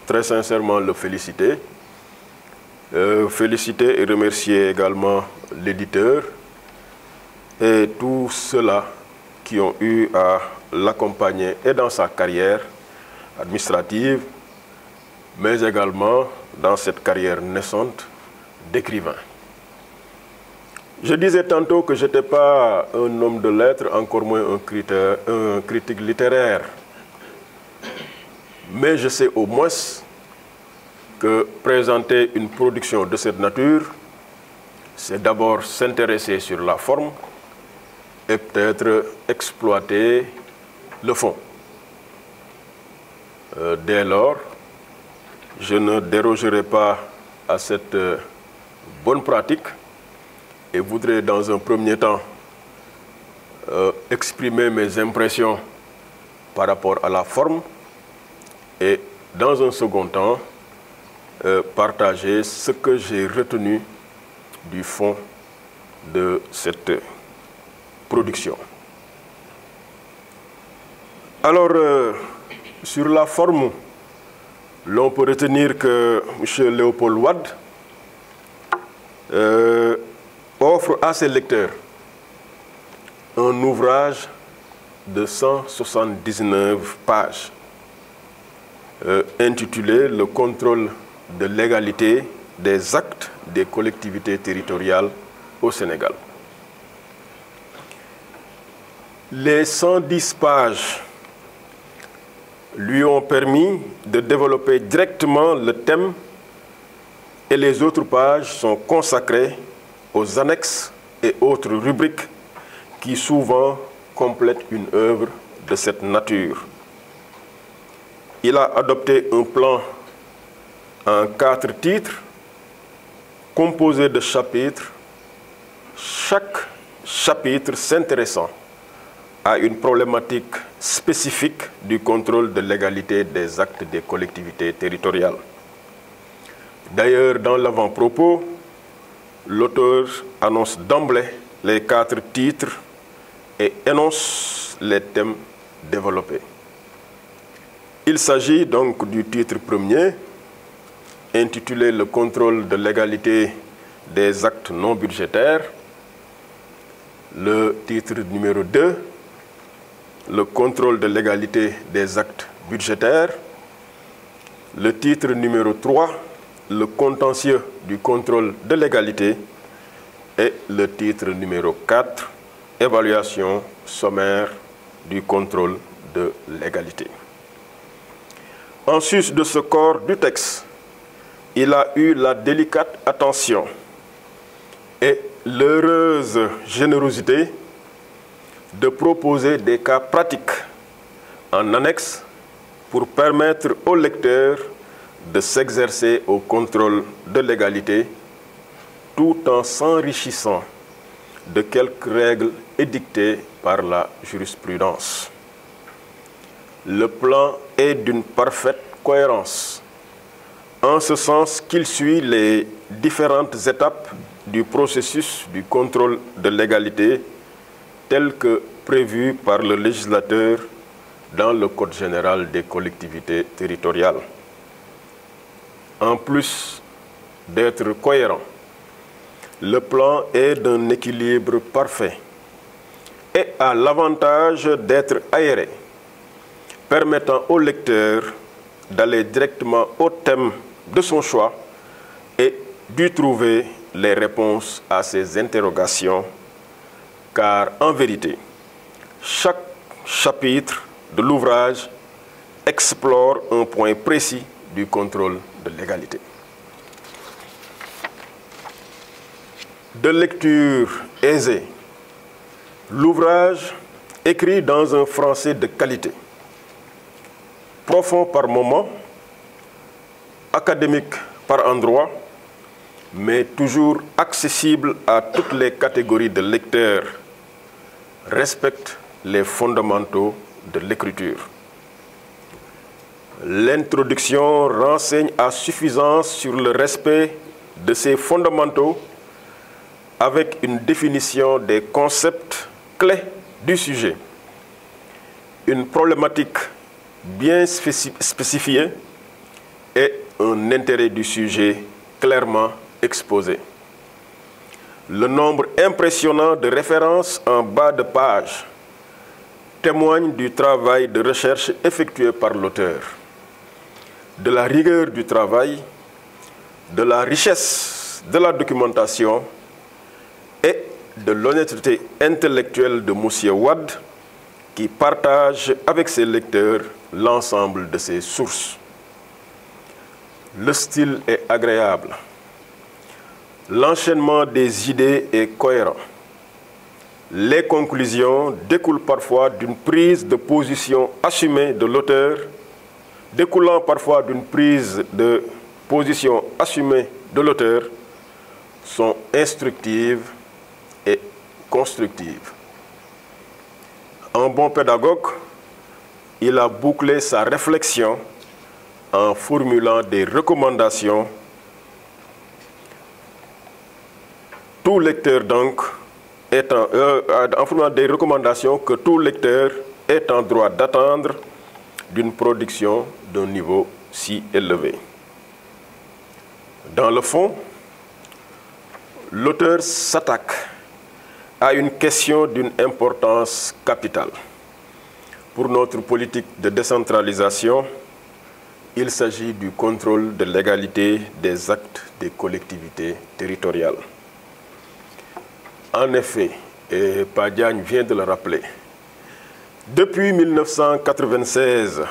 très sincèrement le féliciter. Féliciter et remercier également l'éditeur et tous ceux-là qui ont eu à l'accompagner et dans sa carrière administrative, mais également dans cette carrière naissante d'écrivain. Je disais tantôt que je n'étais pas un homme de lettres, encore moins un critique littéraire. Mais je sais au moins que présenter une production de cette nature, c'est d'abord s'intéresser sur la forme et peut-être exploiter le fond. Dès lors, je ne dérogerai pas à cette bonne pratique et voudrais dans un premier temps exprimer mes impressions par rapport à la forme et dans un second temps partager ce que j'ai retenu du fond de cette production. Alors, sur la forme, l'on peut retenir que M. Léopold Wade offre à ses lecteurs un ouvrage de 179 pages intitulé « Le contrôle de légalité des actes des collectivités territoriales au Sénégal ». Les 110 pages lui ont permis de développer directement le thème et les autres pages sont consacrées aux annexes et autres rubriques qui souvent complètent une œuvre de cette nature. Il a adopté un plan en 4 titres composé de chapitres, chaque chapitre s'intéressant à une problématique spécifique du contrôle de légalité des actes des collectivités territoriales. D'ailleurs, dans l'avant-propos, l'auteur annonce d'emblée les 4 titres et énonce les thèmes développés. Il s'agit donc du titre premier, intitulé « Le contrôle de légalité des actes non budgétaires », le titre numéro 2, le contrôle de légalité des actes budgétaires, le titre numéro 3, le contentieux du contrôle de légalité, et le titre numéro 4, évaluation sommaire du contrôle de légalité. En sus de ce corps du texte, il a eu la délicate attention et l'heureuse générosité de proposer des cas pratiques en annexe pour permettre aux lecteurs de s'exercer au contrôle de légalité tout en s'enrichissant de quelques règles édictées par la jurisprudence. Le plan est d'une parfaite cohérence, en ce sens qu'il suit les différentes étapes du processus du contrôle de légalité tel que prévu par le législateur dans le Code général des collectivités territoriales. En plus d'être cohérent, le plan est d'un équilibre parfait et a l'avantage d'être aéré, permettant au lecteur d'aller directement au thème de son choix et d'y trouver les réponses à ses interrogations, car en vérité, chaque chapitre de l'ouvrage explore un point précis du contrôle de légalité. De lecture aisée, l'ouvrage écrit dans un français de qualité, profond par moments, académique par endroits, mais toujours accessible à toutes les catégories de lecteurs, respecte les fondamentaux de l'écriture. L'introduction renseigne à suffisance sur le respect de ces fondamentaux avec une définition des concepts clés du sujet une problématique bien spécifiée et un intérêt du sujet clairement exposé. Le nombre impressionnant de références en bas de page témoigne du travail de recherche effectué par l'auteur, de la rigueur du travail, de la richesse de la documentation et de l'honnêteté intellectuelle de M. Wade, qui partage avec ses lecteurs l'ensemble de ses sources. Le style est agréable. L'enchaînement des idées est cohérent. Les conclusions découlent parfois d'une prise de position assumée de l'auteur, découlant parfois d'une prise de position assumée de l'auteur, sont instructives et constructives. Un bon pédagogue, il a bouclé sa réflexion en formulant des recommandations. Tout lecteur donc en formulant des recommandations que tout lecteur est en droit d'attendre d'une production d'un niveau si élevé. Dans le fond, l'auteur s'attaque à une question d'une importance capitale. Pour notre politique de décentralisation, il s'agit du contrôle de légalité des actes des collectivités territoriales. En effet, et Padiagne vient de le rappeler, depuis 1996,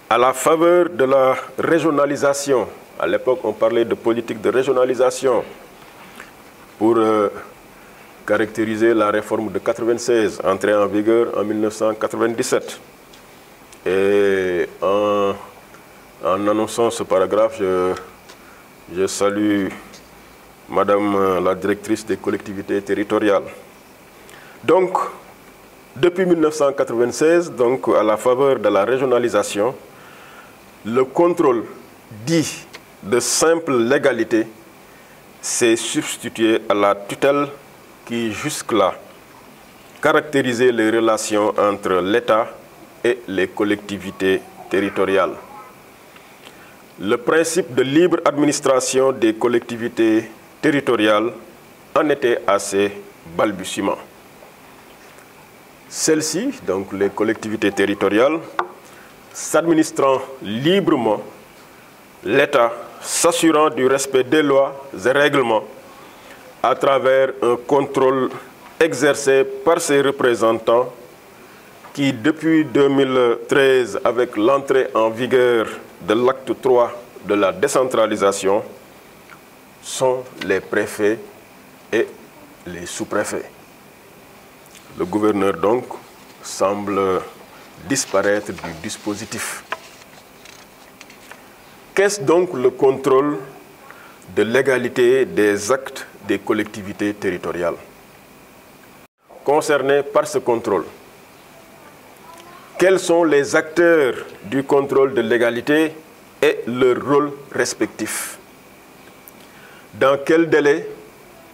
à la faveur de la régionalisation, à l'époque on parlait de politique de régionalisation pour caractériser la réforme de 1996, entrée en vigueur en 1997. Et en annonçant ce paragraphe, je salue Madame la directrice des collectivités territoriales. Donc, depuis 1996, donc à la faveur de la régionalisation, le contrôle dit de simple légalité s'est substitué à la tutelle qui jusque-là caractérisait les relations entre l'État et les collectivités territoriales. Le principe de libre administration des collectivités territoriales en était à ses balbutiements. Celles-ci, donc les collectivités territoriales, s'administrant librement, l'État s'assurant du respect des lois et règlements à travers un contrôle exercé par ses représentants qui, depuis 2013, avec l'entrée en vigueur de l'acte 3 de la décentralisation, sont les préfets et les sous-préfets. Le gouverneur, donc, semble disparaître du dispositif. Qu'est-ce donc le contrôle de légalité des actes des collectivités territoriales concernés par ce contrôle? Quels sont les acteurs du contrôle de légalité et leur rôle respectif? Dans quel délai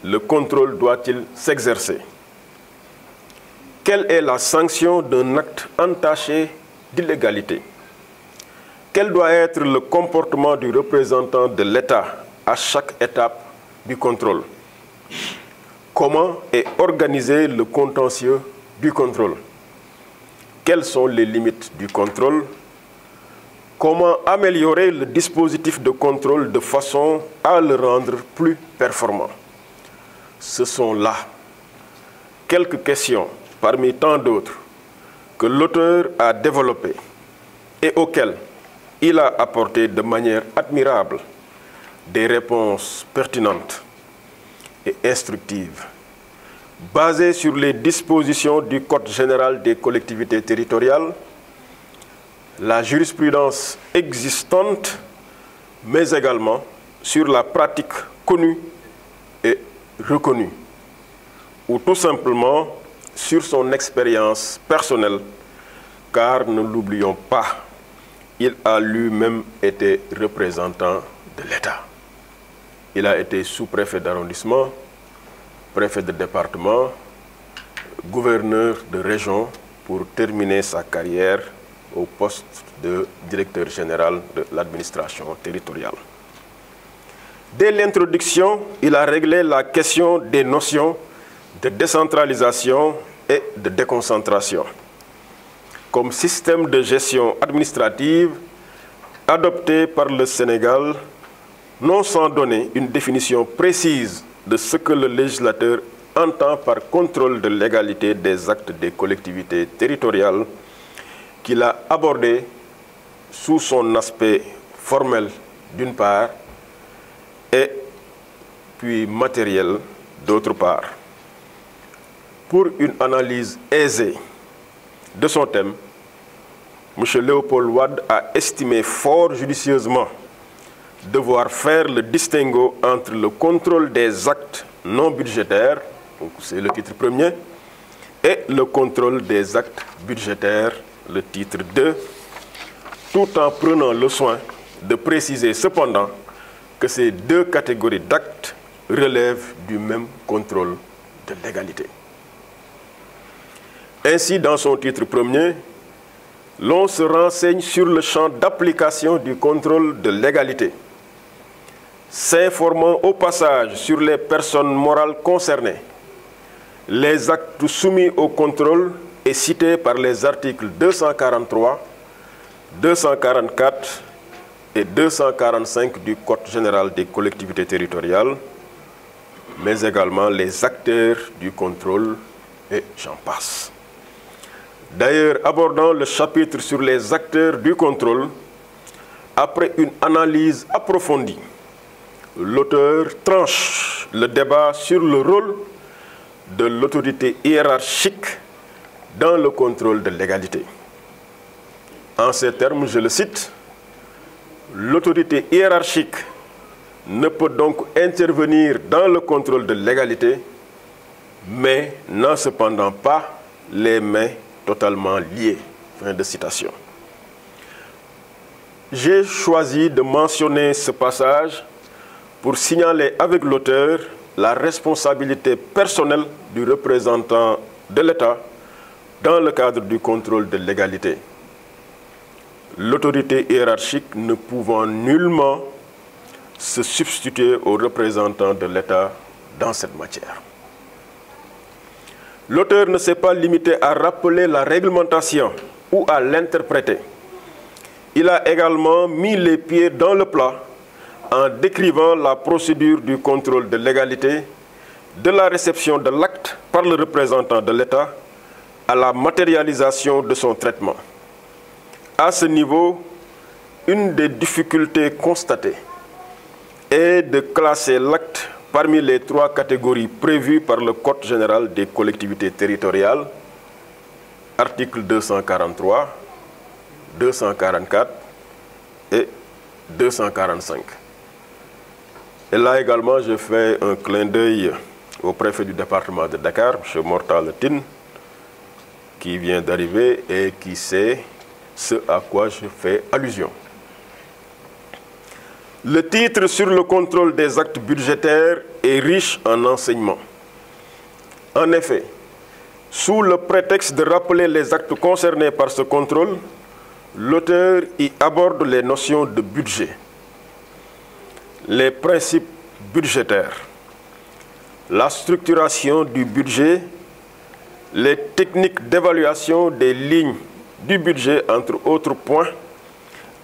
le contrôle doit-il s'exercer? Quelle est la sanction d'un acte entaché d'illégalité? Quel doit être le comportement du représentant de l'État à chaque étape du contrôle? Comment est organisé le contentieux du contrôle? Quelles sont les limites du contrôle? Comment améliorer le dispositif de contrôle de façon à le rendre plus performant? Ce sont là quelques questions parmi tant d'autres que l'auteur a développées et auxquelles il a apporté de manière admirable des réponses pertinentes et instructives, basées sur les dispositions du Code général des collectivités territoriales, la jurisprudence existante, mais également sur la pratique connue et reconnue, ou tout simplement sur son expérience personnelle, car ne l'oublions pas, il a lui-même été représentant de l'État. Il a été sous-préfet d'arrondissement, préfet de département, gouverneur de région pour terminer sa carrière au poste de directeur général de l'administration territoriale. Dès l'introduction, il a réglé la question des notions de décentralisation et de déconcentration comme système de gestion administrative adopté par le Sénégal, non sans donner une définition précise de ce que le législateur entend par contrôle de légalité des actes des collectivités territoriales, qu'il a abordé sous son aspect formel d'une part et puis matériel d'autre part. Pour une analyse aisée de son thème, M. Léopold Wade a estimé fort judicieusement devoir faire le distinguo entre le contrôle des actes non budgétaires, c'est le titre premier, et le contrôle des actes budgétaires, le titre 2, tout en prenant le soin de préciser cependant que ces deux catégories d'actes relèvent du même contrôle de légalité. Ainsi, dans son titre premier, l'on se renseigne sur le champ d'application du contrôle de légalité, s'informant au passage sur les personnes morales concernées, les actes soumis au contrôle et cités par les articles 243, 244 et 245 du Code général des collectivités territoriales, mais également les acteurs du contrôle et j'en passe. D'ailleurs, abordant le chapitre sur les acteurs du contrôle, après une analyse approfondie, l'auteur tranche le débat sur le rôle de l'autorité hiérarchique dans le contrôle de légalité. En ces termes, je le cite, « L'autorité hiérarchique ne peut donc intervenir dans le contrôle de légalité, mais n'a cependant pas les mains totalement liées. » Fin de citation. J'ai choisi de mentionner ce passage pour signaler avec l'auteur la responsabilité personnelle du représentant de l'État dans le cadre du contrôle de légalité. L'autorité hiérarchique ne pouvant nullement se substituer aux représentants de l'État dans cette matière. L'auteur ne s'est pas limité à rappeler la réglementation ou à l'interpréter. Il a également mis les pieds dans le plat en décrivant la procédure du contrôle de légalité, de la réception de l'acte par le représentant de l'État à la matérialisation de son traitement. À ce niveau, une des difficultés constatées est de classer l'acte parmi les trois catégories prévues par le Code général des collectivités territoriales, articles 243, 244 et 245. Et là également, je fais un clin d'œil au préfet du département de Dakar, M. Mortal Tine, qui vient d'arriver et qui sait ce à quoi je fais allusion. Le titre sur le contrôle des actes budgétaires est riche en enseignements. En effet, sous le prétexte de rappeler les actes concernés par ce contrôle, l'auteur y aborde les notions de budget, les principes budgétaires, la structuration du budget, les techniques d'évaluation des lignes du budget, entre autres points,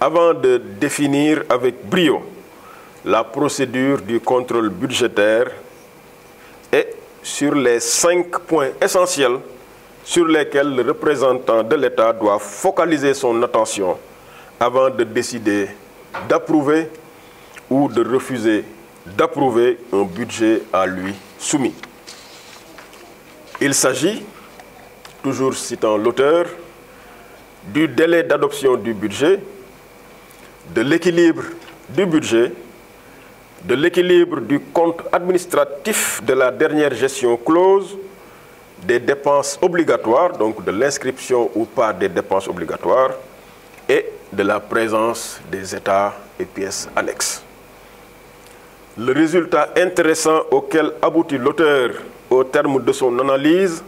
avant de définir avec brio la procédure du contrôle budgétaire et sur les 5 points essentiels sur lesquels le représentant de l'État doit focaliser son attention avant de décider d'approuver ou de refuser d'approuver un budget à lui soumis. Il s'agit, toujours citant l'auteur, du délai d'adoption du budget, de l'équilibre du budget, de l'équilibre du compte administratif de la dernière gestion close, des dépenses obligatoires, donc de l'inscription ou pas des dépenses obligatoires, et de la présence des états et pièces annexes. Le résultat intéressant auquel aboutit l'auteur au terme de son analyse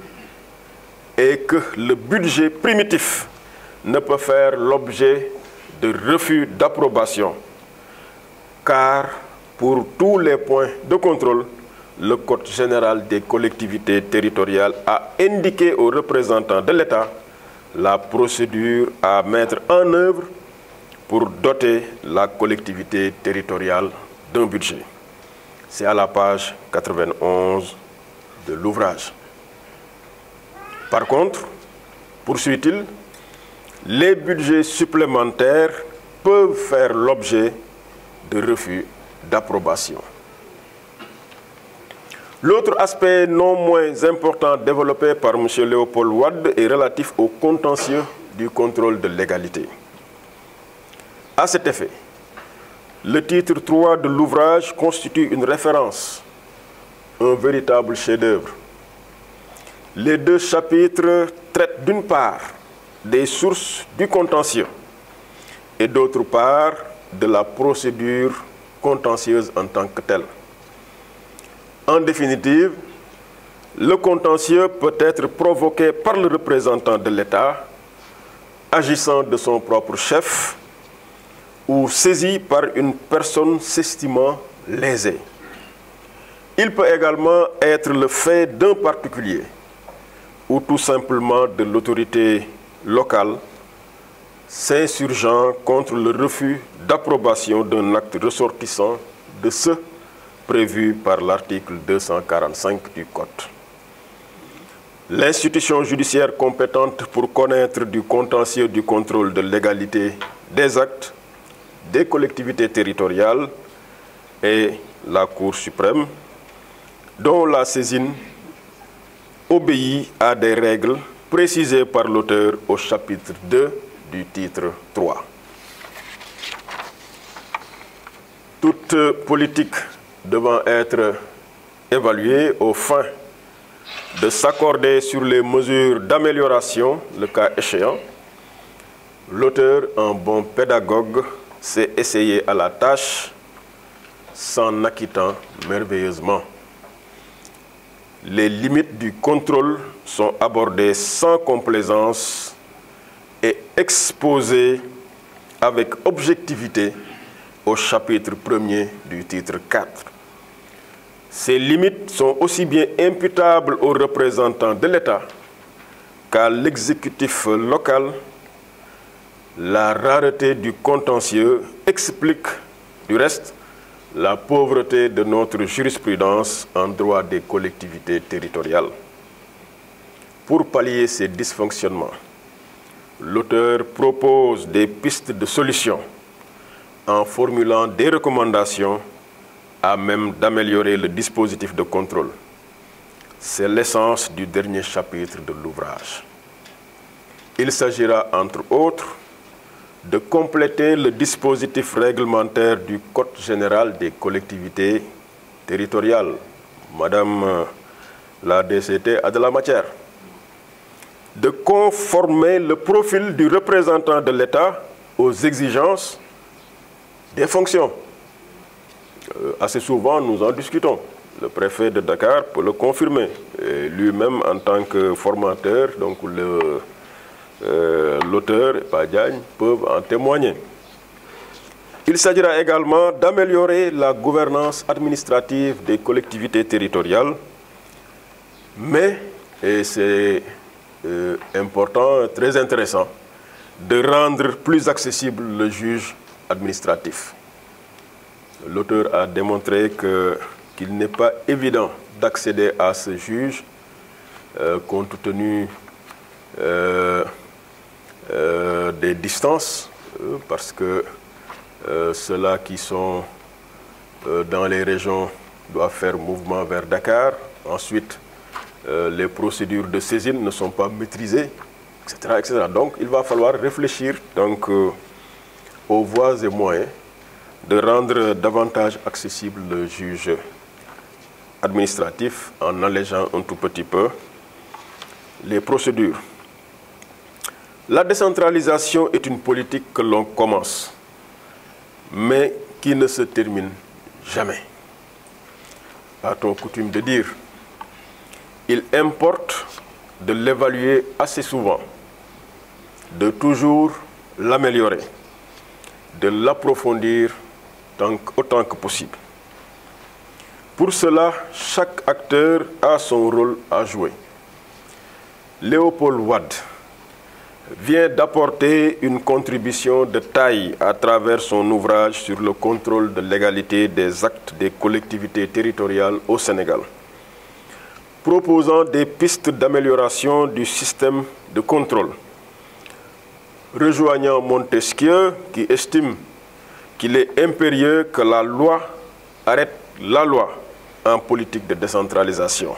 et que le budget primitif ne peut faire l'objet de refus d'approbation, car pour tous les points de contrôle, le Code général des collectivités territoriales a indiqué aux représentants de l'État la procédure à mettre en œuvre pour doter la collectivité territoriale d'un budget. C'est à la page 91 de l'ouvrage. Par contre, poursuit-il, les budgets supplémentaires peuvent faire l'objet de refus d'approbation. L'autre aspect non moins important développé par M. Léopold Wade est relatif au contentieux du contrôle de légalité. À cet effet, le titre 3 de l'ouvrage constitue une référence, un véritable chef-d'œuvre. Les deux chapitres traitent d'une part des sources du contentieux et d'autre part de la procédure contentieuse en tant que telle. En définitive, le contentieux peut être provoqué par le représentant de l'État, agissant de son propre chef, ou saisi par une personne s'estimant lésée. Il peut également être le fait d'un particulier, ou tout simplement de l'autorité locale, s'insurgeant contre le refus d'approbation d'un acte ressortissant de ce prévu par l'article 245 du Code. L'institution judiciaire compétente pour connaître du contentieux du contrôle de légalité des actes des collectivités territoriales est la Cour suprême, dont la saisine obéit à des règles précisées par l'auteur au chapitre 2 du titre 3. Toute politique devant être évaluée aux fins de s'accorder sur les mesures d'amélioration, le cas échéant, l'auteur, en bon pédagogue, s'est essayé à la tâche, s'en acquittant merveilleusement. Les limites du contrôle sont abordées sans complaisance et exposées avec objectivité au chapitre 1er du titre 4. Ces limites sont aussi bien imputables aux représentants de l'État qu'à l'exécutif local. La rareté du contentieux explique, du reste, la pauvreté de notre jurisprudence en droit des collectivités territoriales. Pour pallier ces dysfonctionnements, l'auteur propose des pistes de solutions en formulant des recommandations à même d'améliorer le dispositif de contrôle. C'est l'essence du dernier chapitre de l'ouvrage. Il s'agira, entre autres, de compléter le dispositif réglementaire du Code général des collectivités territoriales. Madame la DCT a de la matière. De conformer le profil du représentant de l'État aux exigences des fonctions. Assez souvent, nous en discutons. Le préfet de Dakar peut le confirmer. Lui-même, en tant que formateur, donc l'auteur et Padiagne peuvent en témoigner. Il s'agira également d'améliorer la gouvernance administrative des collectivités territoriales, mais, et c'est important, très intéressant, de rendre plus accessible le juge administratif. L'auteur a démontré qu'il n'est pas évident d'accéder à ce juge compte tenu des distances, parce que ceux-là qui sont dans les régions doivent faire mouvement vers Dakar. Ensuite, les procédures de saisine ne sont pas maîtrisées, etc., etc. Donc, il va falloir réfléchir donc, aux voies et moyens de rendre davantage accessible le juge administratif en allégeant un tout petit peu les procédures. La décentralisation est une politique que l'on commence, mais qui ne se termine jamais. A-t-on coutume de dire, il importe de l'évaluer assez souvent, de toujours l'améliorer, de l'approfondir autant que possible. Pour cela, chaque acteur a son rôle à jouer. Léopold Wade vient d'apporter une contribution de taille à travers son ouvrage sur le contrôle de légalité des actes des collectivités territoriales au Sénégal, proposant des pistes d'amélioration du système de contrôle, rejoignant Montesquieu qui estime qu'il est impérieux que la loi arrête la loi en politique de décentralisation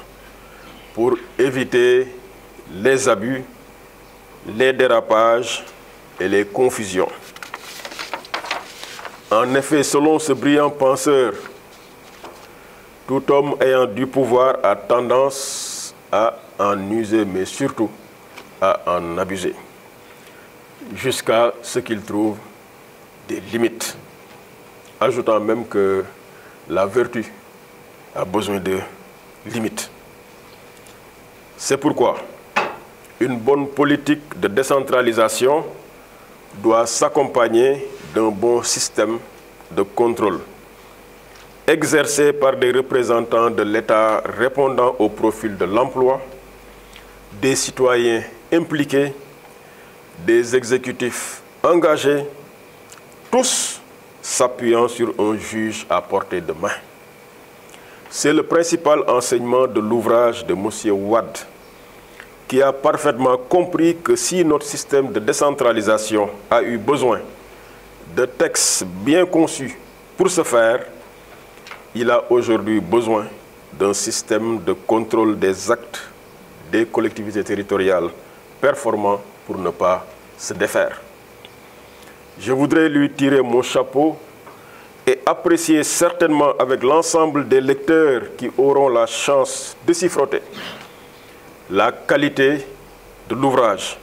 pour éviter les abus, les dérapages et les confusions. En effet, selon ce brillant penseur, tout homme ayant du pouvoir a tendance à en user, mais surtout à en abuser, jusqu'à ce qu'il trouve des limites, ajoutant même que la vertu a besoin de limites. C'est pourquoi une bonne politique de décentralisation doit s'accompagner d'un bon système de contrôle, exercé par des représentants de l'État répondant au profil de l'emploi, des citoyens impliqués, des exécutifs engagés, tous s'appuyant sur un juge à portée de main. C'est le principal enseignement de l'ouvrage de M. Wade, qui a parfaitement compris que si notre système de décentralisation a eu besoin de textes bien conçus pour ce faire, il a aujourd'hui besoin d'un système de contrôle des actes des collectivités territoriales performant pour ne pas se défaire. Je voudrais lui tirer mon chapeau et apprécier certainement avec l'ensemble des lecteurs qui auront la chance de s'y frotter la qualité de l'ouvrage,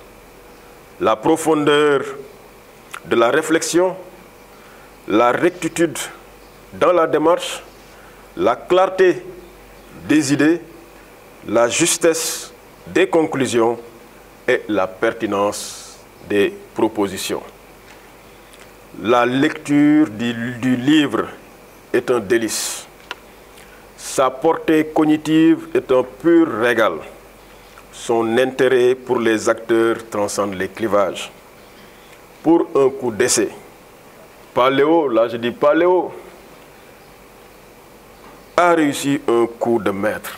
la profondeur de la réflexion, la rectitude dans la démarche, la clarté des idées, la justesse des conclusions et la pertinence des propositions. La lecture du livre est un délice. Sa portée cognitive est un pur régal. Son intérêt pour les acteurs transcende les clivages. Pour un coup d'essai, Paléo, là je dis Paléo, a réussi un coup de maître,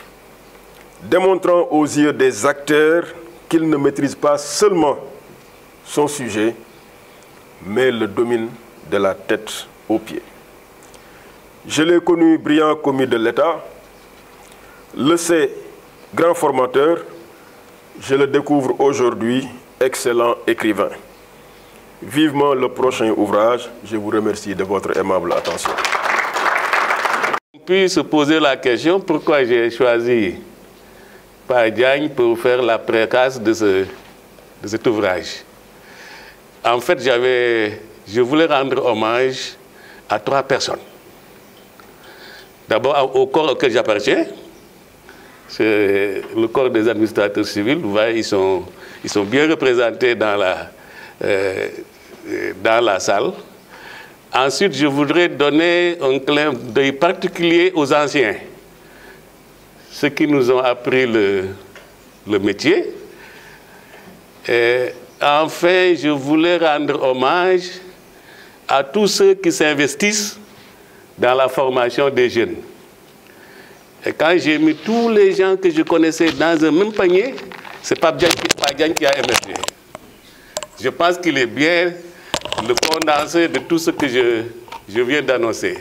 démontrant aux yeux des acteurs qu'il ne maîtrise pas seulement son sujet, mais le domine de la tête aux pieds. Je l'ai connu brillant commis de l'État, le sais grand formateur, je le découvre aujourd'hui excellent écrivain. Vivement le prochain ouvrage, je vous remercie de votre aimable attention. On peut se poser la question pourquoi j'ai choisi Pa Diagne pour faire la préface de cet ouvrage. En fait, je voulais rendre hommage à 3 personnes. D'abord au corps auquel j'appartiens, c'est le corps des administrateurs civils. Vous voyez, ils sont bien représentés dans la salle. Ensuite, je voudrais donner un clin d'œil particulier aux anciens, ceux qui nous ont appris le métier. Et enfin, je voulais rendre hommage à tous ceux qui s'investissent dans la formation des jeunes. Et quand j'ai mis tous les gens que je connaissais dans un même panier, c'est Pa Diagne qui a émergé. Je pense qu'il est bien le condensé de tout ce que je viens d'annoncer.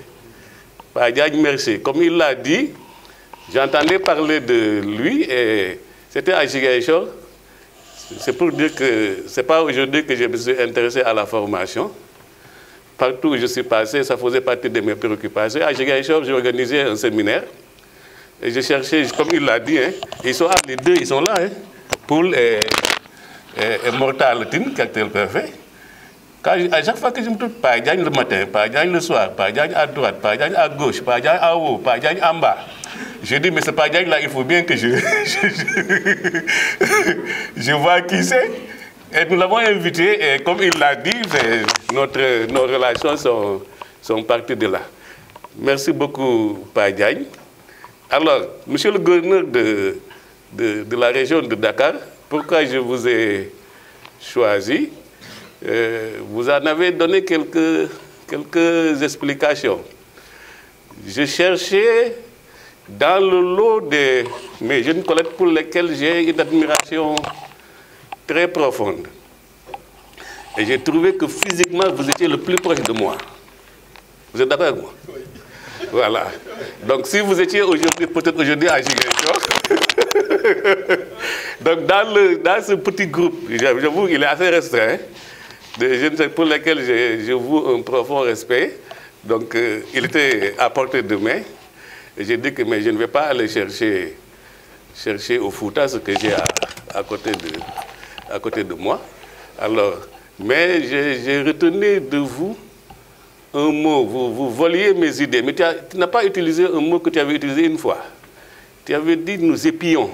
Pa Diagne, merci. Comme il l'a dit, j'entendais parler de lui et c'était à Ziguinchor. C'est pour dire que ce n'est pas aujourd'hui que je me suis intéressé à la formation. Partout où je suis passé, ça faisait partie de mes préoccupations. À Ziguinchor, j'ai organisé un séminaire. Et je cherchais, comme il l'a dit, hein, ils sont les deux, ils sont là, hein, Poul et Mortal Tine, cocktail parfait. À chaque fois que je me trouve, Pa Diagne le matin, Pa Diagne le soir, Pa Diagne à droite, Pa Diagne à gauche, Pa Diagne en haut, Pa Diagne en bas. J'ai dit, mais ce pas Diagne là, il faut bien que je vois qui c'est. Et nous l'avons invité, et comme il l'a dit, nos relations sont parties de là. Merci beaucoup, Pa Diagne. Alors, monsieur le gouverneur de la région de Dakar, pourquoi je vous ai choisi? Vous en avez donné quelques explications. Je cherchais dans le lot des mes jeunes collègues pour lesquels j'ai une admiration très profonde. Et j'ai trouvé que physiquement, vous étiez le plus proche de moi. Vous êtes d'accord avec moi? Oui. Voilà. Donc, si vous étiez aujourd'hui, peut-être aujourd'hui à Ziguinchor, donc dans ce petit groupe, j'avoue, il est assez restreint, de jeunes pour lesquels je voue un profond respect. Donc, il était à portée de main. Et j'ai dit que mais je ne vais pas aller chercher au Fouta ce que j'ai à côté de moi. Alors, mais j'ai retenu de vous un mot, vous voliez mes idées, mais tu n'as pas utilisé un mot que tu avais utilisé une fois. Tu avais dit nous épions.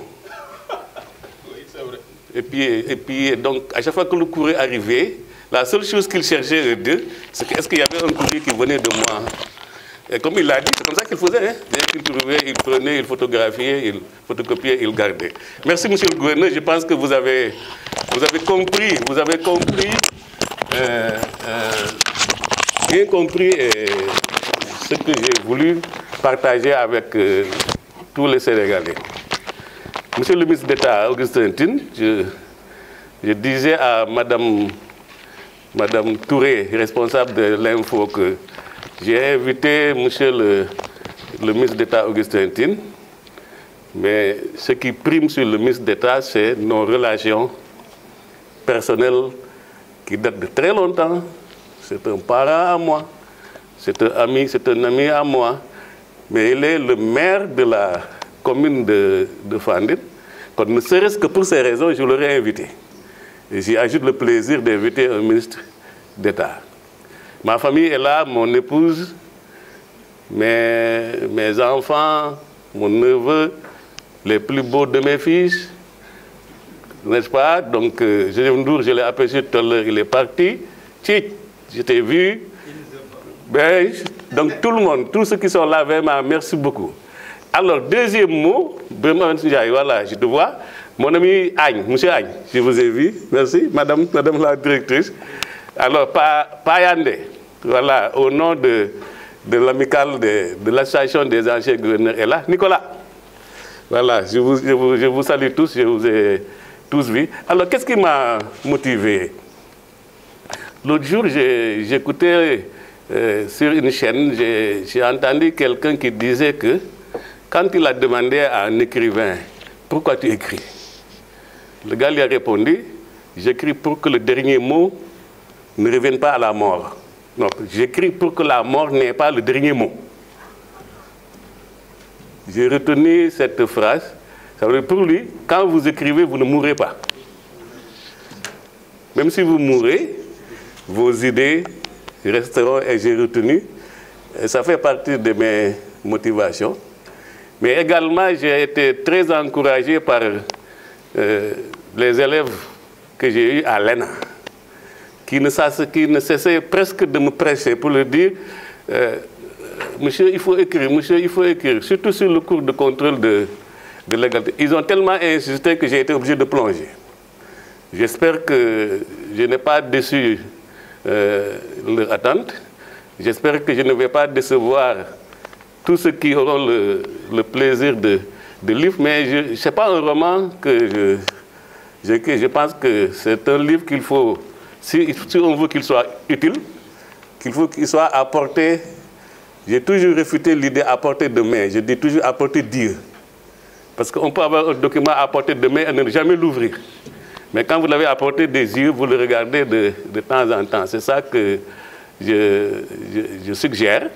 Oui, c'est vrai. Et puis, donc, à chaque fois que le courrier arrivait, la seule chose qu'il cherchait eux deux, c'est est-ce qu'il y avait un courrier qui venait de moi. Et comme il l'a dit, c'est comme ça qu'il faisait. Hein? Dès qu'il trouvait, il prenait, il photographiait, il photocopiait, il gardait. Merci, monsieur le gouverneur. Je pense que vous avez compris, bien compris ce que j'ai voulu partager avec tous les Sénégalais. Monsieur le ministre d'État Augustin Tine, je disais à Madame Touré, responsable de l'info, que j'ai invité monsieur le ministre d'État Augustin Tine, mais ce qui prime sur le ministre d'État, c'est nos relations personnelles qui datent de très longtemps. C'est un parent à moi, c'est un ami à moi, mais il est le maire de la commune de Fandine. Donc, ne serait-ce que pour ces raisons, je l'aurais invité. Et j'y ajoute le plaisir d'inviter un ministre d'État. Ma famille est là, mon épouse, mes enfants, mon neveu, les plus beaux de mes fils, n'est-ce pas? Donc, je l'ai aperçu tout à l'heure, il est parti. Je t'ai vu. Ben, donc, tout le monde, tous ceux qui sont là, vraiment, merci beaucoup. Alors, deuxième mot, voilà, je te vois. Mon ami Agne, monsieur Agne, je vous ai vu. Merci, madame la directrice. Alors, Payande, voilà, au nom de l'amicale de l'association des anciens gouverneurs, est là. Nicolas, voilà, je vous salue tous, je vous ai tous vus. Alors, qu'est-ce qui m'a motivé? L'autre jour, j'écoutais sur une chaîne, j'ai entendu quelqu'un qui disait que quand il a demandé à un écrivain « Pourquoi tu écris ?» Le gars lui a répondu « J'écris pour que le dernier mot ne revienne pas à la mort. Donc, j'écris pour que la mort n'ait pas le dernier mot. » J'ai retenu cette phrase. Ça veut dire pour lui, quand vous écrivez, vous ne mourrez pas. Même si vous mourrez, vos idées resteront, et j'ai retenu. Et ça fait partie de mes motivations. Mais également, j'ai été très encouragé par les élèves que j'ai eus à l'ENA, qui ne cessaient presque de me presser pour leur dire monsieur, il faut écrire, monsieur, il faut écrire, surtout sur le cours de contrôle de l'égalité. Ils ont tellement insisté que j'ai été obligé de plonger. J'espère que je n'ai pas déçu leur attente. J'espère que je ne vais pas décevoir tous ceux qui auront le plaisir de lire, mais ce n'est pas un roman que je pense que c'est un livre qu'il faut, si on veut qu'il soit utile, qu'il faut qu'il soit à portée. J'ai toujours réfuté l'idée à portée de main, je dis toujours à portée d'yeux. Parce qu'on peut avoir un document à portée de main et ne jamais l'ouvrir. Mais quand vous l'avez à portée des yeux, vous le regardez de temps en temps. C'est ça que je suggère.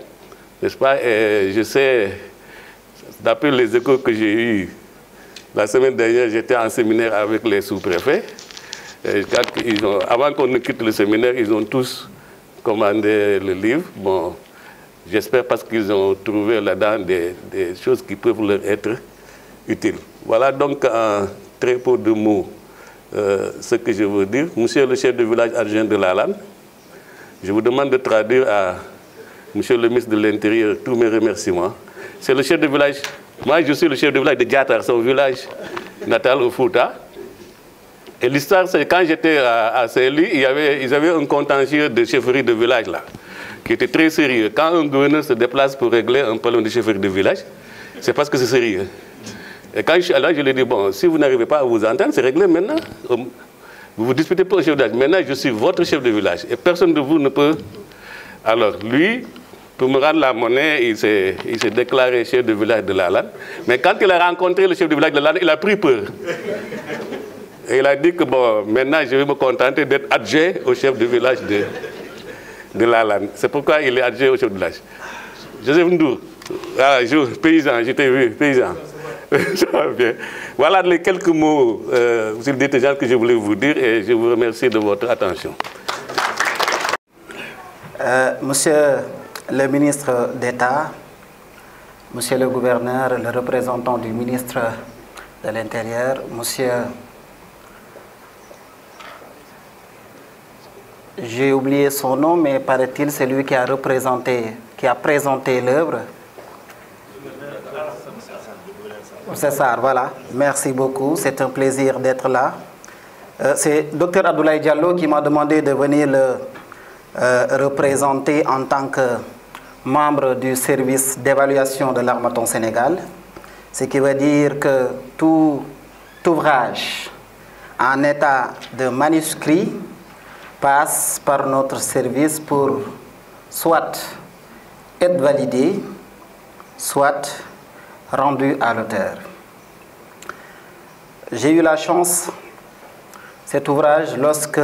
N'est-ce pas? Et je sais, d'après les échos que j'ai eus, la semaine dernière, j'étais en séminaire avec les sous-préfets. Avant qu'on ne quitte le séminaire, ils ont tous commandé le livre. Bon, J'espère parce qu'ils ont trouvé là-dedans des choses qui peuvent leur être utiles. Voilà donc en très peu de mots ce que je veux dire. Monsieur le chef de village adjoint de Lalane, je vous demande de traduire à Monsieur le ministre de l'Intérieur tous mes remerciements. C'est le chef de village, moi je suis le chef de village de Diatar, son village natal au Fouta. Et l'histoire, c'est quand j'étais à Saint-Louis, ils avaient un contentieux de chefferie de village là, qui était très sérieux. Quand un gouverneur se déplace pour régler un problème de chefferie de village, c'est parce que c'est sérieux. Et quand je suis là, je lui ai dit, bon, si vous n'arrivez pas à vous entendre, c'est réglé maintenant. Vous vous disputez pas au chef de village. Maintenant, je suis votre chef de village. Et personne de vous ne peut... Alors, lui, pour me rendre la monnaie, il s'est déclaré chef de village de Lalane. Mais quand il a rencontré le chef de village de Lalane, il a pris peur. Et il a dit que, bon, maintenant, je vais me contenter d'être adjoint au chef de village de Lalane. C'est pourquoi il est adjoint au chef de village. Joseph Ndour, paysan, je t'ai vu, paysan. Bien. Voilà les quelques mots sur le détergent que je voulais vous dire et je vous remercie de votre attention. Monsieur le ministre d'État, Monsieur le gouverneur, le représentant du ministre de l'Intérieur, Monsieur... J'ai oublié son nom, mais paraît-il c'est lui qui a présenté l'œuvre. C'est ça, voilà. Merci beaucoup, c'est un plaisir d'être là. C'est Dr Abdoulaye Diallo qui m'a demandé de venir le représenter en tant que membre du service d'évaluation de l'Harmattan Sénégal. Ce qui veut dire que tout ouvrage en état de manuscrit passe par notre service pour soit être validé, soit rendu à l'auteur. J'ai eu la chance, cet ouvrage, lorsque,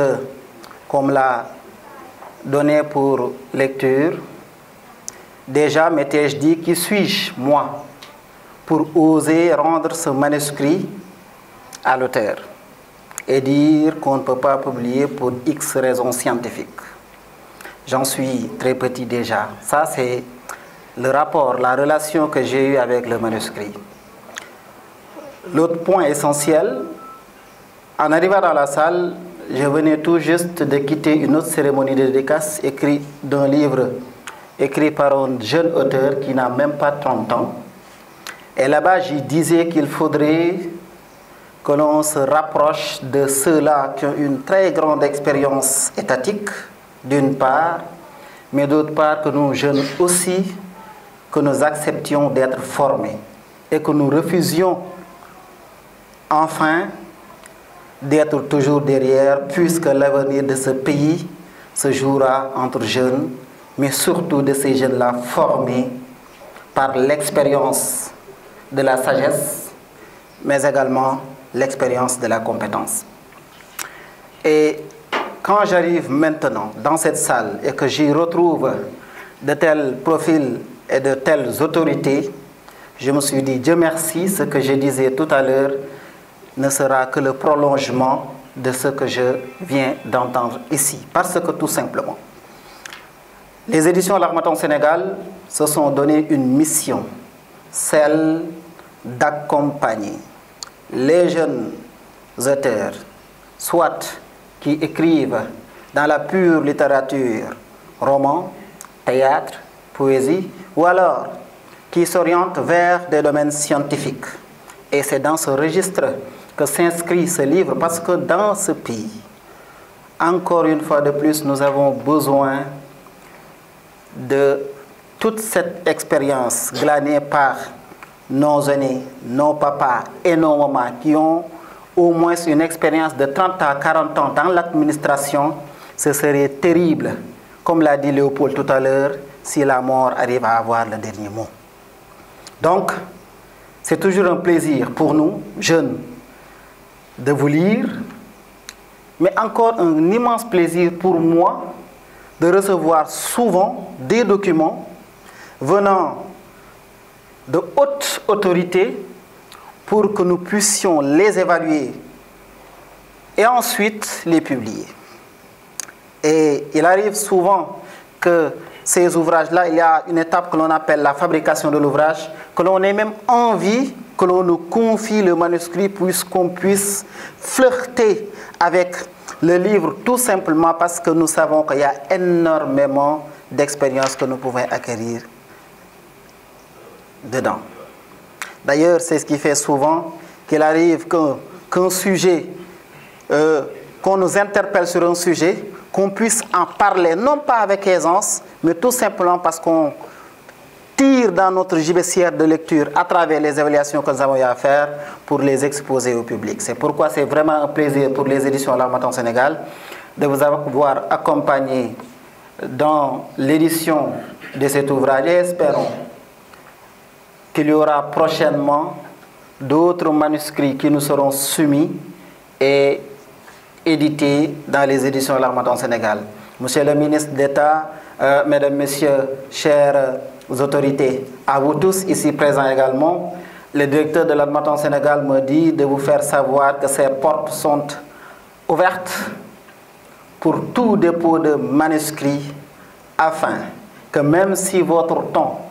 comme l'a donné pour lecture, déjà m'étais-je dit, qui suis-je, moi, pour oser rendre ce manuscrit à l'auteur et dire qu'on ne peut pas publier pour X raisons scientifiques. J'en suis très petit déjà. Ça, c'est le rapport, la relation que j'ai eue avec le manuscrit. L'autre point essentiel, en arrivant dans la salle, je venais tout juste de quitter une autre cérémonie de dédicace écrite d'un livre écrit par un jeune auteur qui n'a même pas 30 ans. Et là-bas, j'y disais qu'il faudrait que l'on se rapproche de ceux-là qui ont une très grande expérience étatique, d'une part, mais d'autre part que nous, jeunes aussi, que nous acceptions d'être formés et que nous refusions enfin d'être toujours derrière, puisque l'avenir de ce pays se jouera entre jeunes, mais surtout de ces jeunes-là formés par l'expérience de la sagesse, mais également l'expérience de la compétence. Et quand j'arrive maintenant dans cette salle et que j'y retrouve de tels profils et de telles autorités, je me suis dit, Dieu merci, ce que je disais tout à l'heure ne sera que le prolongement de ce que je viens d'entendre ici. Parce que tout simplement, les éditions L'Harmattan Sénégal se sont donné une mission, celle d'accompagner les jeunes auteurs, soit qui écrivent dans la pure littérature, roman, théâtre, poésie, ou alors qui s'orientent vers des domaines scientifiques. Et c'est dans ce registre que s'inscrit ce livre, parce que dans ce pays, encore une fois de plus, nous avons besoin de toute cette expérience glanée par nos aînés, nos papas et nos mamans qui ont au moins une expérience de 30 à 40 ans dans l'administration. Ce serait terrible, comme l'a dit Léopold tout à l'heure, si la mort arrive à avoir le dernier mot. Donc, c'est toujours un plaisir pour nous, jeunes, de vous lire, mais encore un immense plaisir pour moi de recevoir souvent des documents venant de hautes autorités pour que nous puissions les évaluer et ensuite les publier. Et il arrive souvent que ces ouvrages-là, il y a une étape que l'on appelle la fabrication de l'ouvrage, que l'on ait même envie que l'on nous confie le manuscrit qu'on puisse flirter avec le livre, tout simplement parce que nous savons qu'il y a énormément d'expériences que nous pouvons acquérir dedans. D'ailleurs, c'est ce qui fait souvent qu'il arrive qu'un sujet, qu'on nous interpelle sur un sujet, qu'on puisse en parler, non pas avec aisance, mais tout simplement parce qu'on tire dans notre gibecière de lecture à travers les évaluations que nous avons eu à faire pour les exposer au public. C'est pourquoi c'est vraiment un plaisir pour les éditions L'Harmattan Sénégal de vous avoir accompagné dans l'édition de cet ouvrage et espérons qu'il y aura prochainement d'autres manuscrits qui nous seront soumis et édités dans les éditions L'Harmattan Sénégal. Monsieur le ministre d'État, Mesdames, Messieurs, chères autorités, à vous tous ici présents également, le directeur de L'Harmattan Sénégal me dit de vous faire savoir que ces portes sont ouvertes pour tout dépôt de manuscrits afin que même si votre temps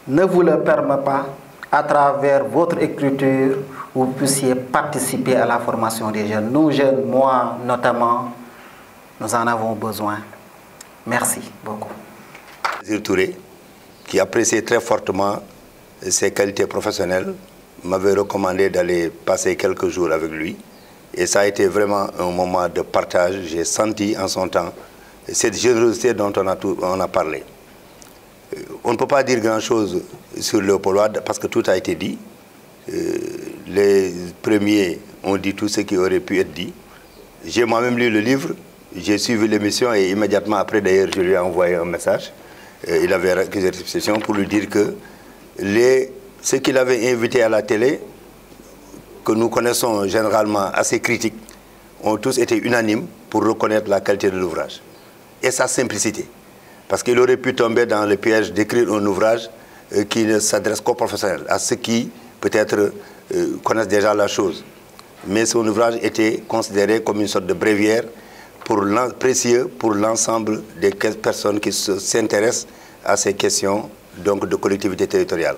ne vous le permet pas, à travers votre écriture, vous puissiez participer à la formation des jeunes. Nous jeunes, moi notamment, nous en avons besoin. Merci beaucoup. Touré, qui appréciait très fortement ses qualités professionnelles, m'avait recommandé d'aller passer quelques jours avec lui. Et ça a été vraiment un moment de partage. J'ai senti en son temps cette générosité dont on a parlé. On ne peut pas dire grand-chose sur Léopold Wade parce que tout a été dit. Les premiers ont dit tout ce qui aurait pu être dit. J'ai moi-même lu le livre, j'ai suivi l'émission et immédiatement après, d'ailleurs, je lui ai envoyé un message. Il avait accusé de réception pour lui dire que ceux qu'il avait invités à la télé, que nous connaissons généralement assez critiques, ont tous été unanimes pour reconnaître la qualité de l'ouvrage et sa simplicité. Parce qu'il aurait pu tomber dans le piège d'écrire un ouvrage qui ne s'adresse qu'aux professionnels, à ceux qui peut-être connaissent déjà la chose. Mais son ouvrage était considéré comme une sorte de bréviaire précieux pour l'ensemble des personnes qui s'intéressent à ces questions donc, de collectivité territoriale.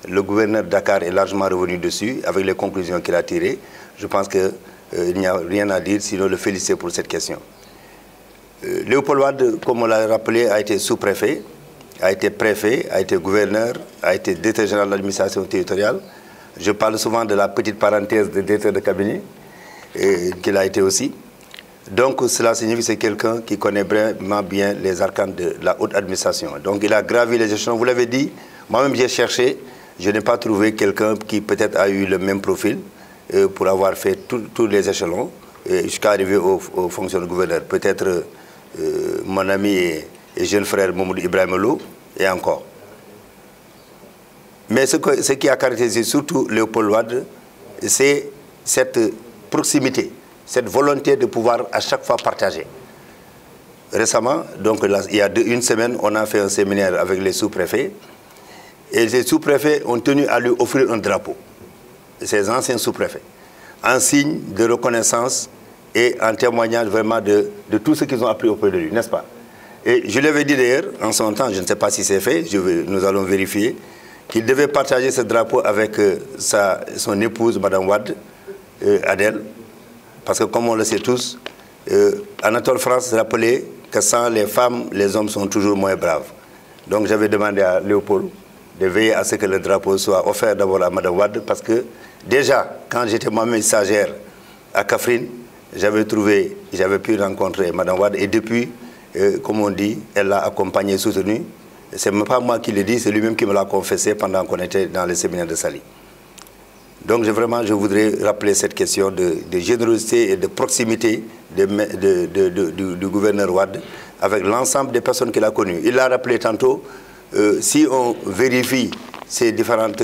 Le gouverneur de Dakar est largement revenu dessus avec les conclusions qu'il a tirées. Je pense qu'il n'y a rien à dire sinon le féliciter pour cette question. Léopold Wade, comme on l'a rappelé, a été sous-préfet, a été préfet, a été gouverneur, a été directeur général de l'administration territoriale. Je parle souvent de la petite parenthèse de directeur de cabinet qu'il a été aussi. Donc cela signifie que c'est quelqu'un qui connaît vraiment bien les arcanes de la haute administration. Donc il a gravi les échelons. Vous l'avez dit, moi-même j'ai cherché, je n'ai pas trouvé quelqu'un qui peut-être a eu le même profil pour avoir fait tous les échelons jusqu'à arriver aux fonctions de gouverneur. Peut-être mon ami et jeune frère Mamoudou Ibrahim Lô et encore. Mais ce qui a caractérisé surtout Léopold Wade, c'est cette proximité, cette volonté de pouvoir à chaque fois partager. Récemment, donc il y a une semaine, on a fait un séminaire avec les sous-préfets et les sous-préfets ont tenu à lui offrir un drapeau, ces anciens sous-préfets, en signe de reconnaissance et en témoignage vraiment de tout ce qu'ils ont appris auprès de lui, n'est-ce pas? Et je l'avais dit d'ailleurs, en son temps, je ne sais pas si c'est fait, nous allons vérifier, qu'il devait partager ce drapeau avec son épouse, Mme Wade, Adèle, parce que comme on le sait tous, Anatole France rappelait que sans les femmes, les hommes sont toujours moins braves. Donc j'avais demandé à Léopold de veiller à ce que le drapeau soit offert d'abord à Mme Wade, parce que déjà, quand j'étais moi-même stagiaire à Kaffrine, j'avais pu rencontrer Mme Wade et depuis, comme on dit, elle l'a accompagné, soutenu. Ce n'est même pas moi qui le dis, c'est lui-même qui me l'a confessé pendant qu'on était dans le séminaire de Saly. Donc je voudrais rappeler cette question de générosité et de proximité du gouverneur Wade avec l'ensemble des personnes qu'il a connues. Il l'a rappelé tantôt, si on vérifie ces différentes,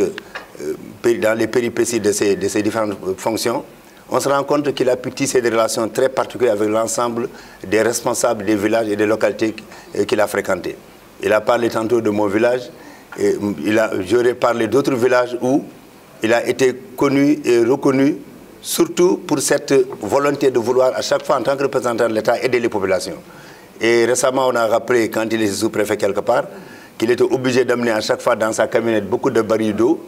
dans les péripéties de ces différentes fonctions, on se rend compte qu'il a pu tisser des relations très particulières avec l'ensemble des responsables des villages et des localités qu'il a fréquentés. Il a parlé tantôt de mon village, j'aurais parlé d'autres villages où il a été connu et reconnu, surtout pour cette volonté de vouloir à chaque fois, en tant que représentant de l'État, aider les populations. Et récemment, on a rappelé, quand il était sous-préfet quelque part, qu'il était obligé d'amener à chaque fois dans sa camionnette beaucoup de barils d'eau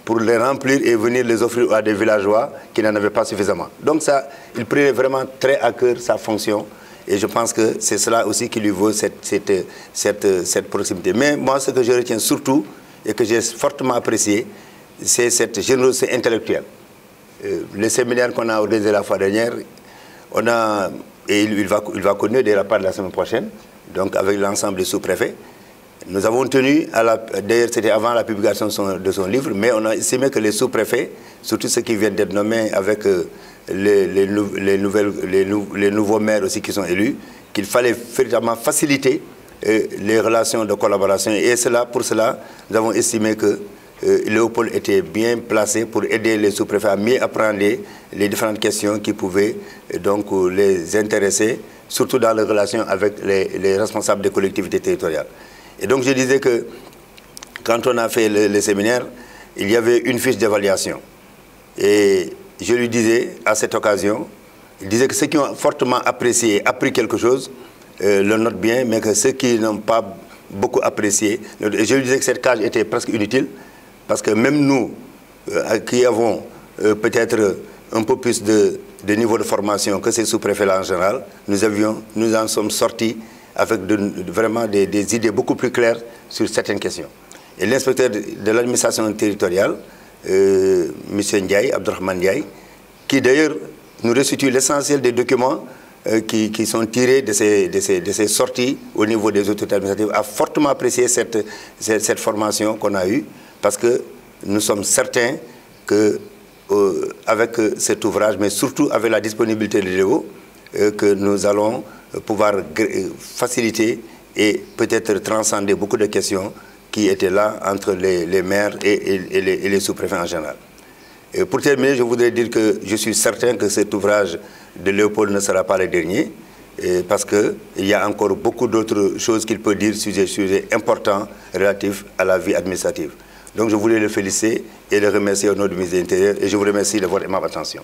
pour les remplir et venir les offrir à des villageois qui n'en avaient pas suffisamment. Donc ça, il prenait vraiment très à cœur sa fonction. Et je pense que c'est cela aussi qui lui vaut cette proximité. Mais moi, ce que je retiens surtout, et que j'ai fortement apprécié, c'est cette générosité intellectuelle. Les séminaires qu'on a organisés la fois dernière, et il va connaître des rapports la semaine prochaine, donc avec l'ensemble des sous-préfets. Nous avons tenu, d'ailleurs c'était avant la publication de son livre, mais on a estimé que les sous-préfets, surtout ceux qui viennent d'être nommés avec les nouveaux maires aussi qui sont élus, qu'il fallait véritablement faciliter les relations de collaboration. Et pour cela, nous avons estimé que Léopold était bien placé pour aider les sous-préfets à mieux apprendre les différentes questions qui pouvaient donc les intéresser, surtout dans les relations avec les responsables des collectivités territoriales. Et donc je disais que quand on a fait les séminaires, il y avait une fiche d'évaluation. Et je lui disais à cette occasion, il disait que ceux qui ont fortement apprécié et appris quelque chose le notent bien, mais que ceux qui n'ont pas beaucoup apprécié, je lui disais que cette case était presque inutile, parce que même nous, qui avons peut-être un peu plus de niveau de formation que ces sous-préfets-là en général, nous en sommes sortis avec vraiment des idées beaucoup plus claires sur certaines questions. Et l'inspecteur de l'administration territoriale, M. Ndiaye, Abdourahmane Ndiaye, qui d'ailleurs nous restitue l'essentiel des documents qui sont tirés de ces sorties au niveau des autorités administratives, a fortement apprécié cette formation qu'on a eue, parce que nous sommes certains que avec cet ouvrage, mais surtout avec la disponibilité de Léo, que nous allons pouvoir faciliter et peut-être transcender beaucoup de questions qui étaient là entre les maires et les sous-préfets en général. Et pour terminer, je voudrais dire que je suis certain que cet ouvrage de Léopold ne sera pas le dernier, parce qu'il y a encore beaucoup d'autres choses qu'il peut dire sur des sujets importants relatifs à la vie administrative. Donc je voulais le féliciter et le remercier au nom du ministre de l'Intérieur, et je vous remercie de votre aimable attention.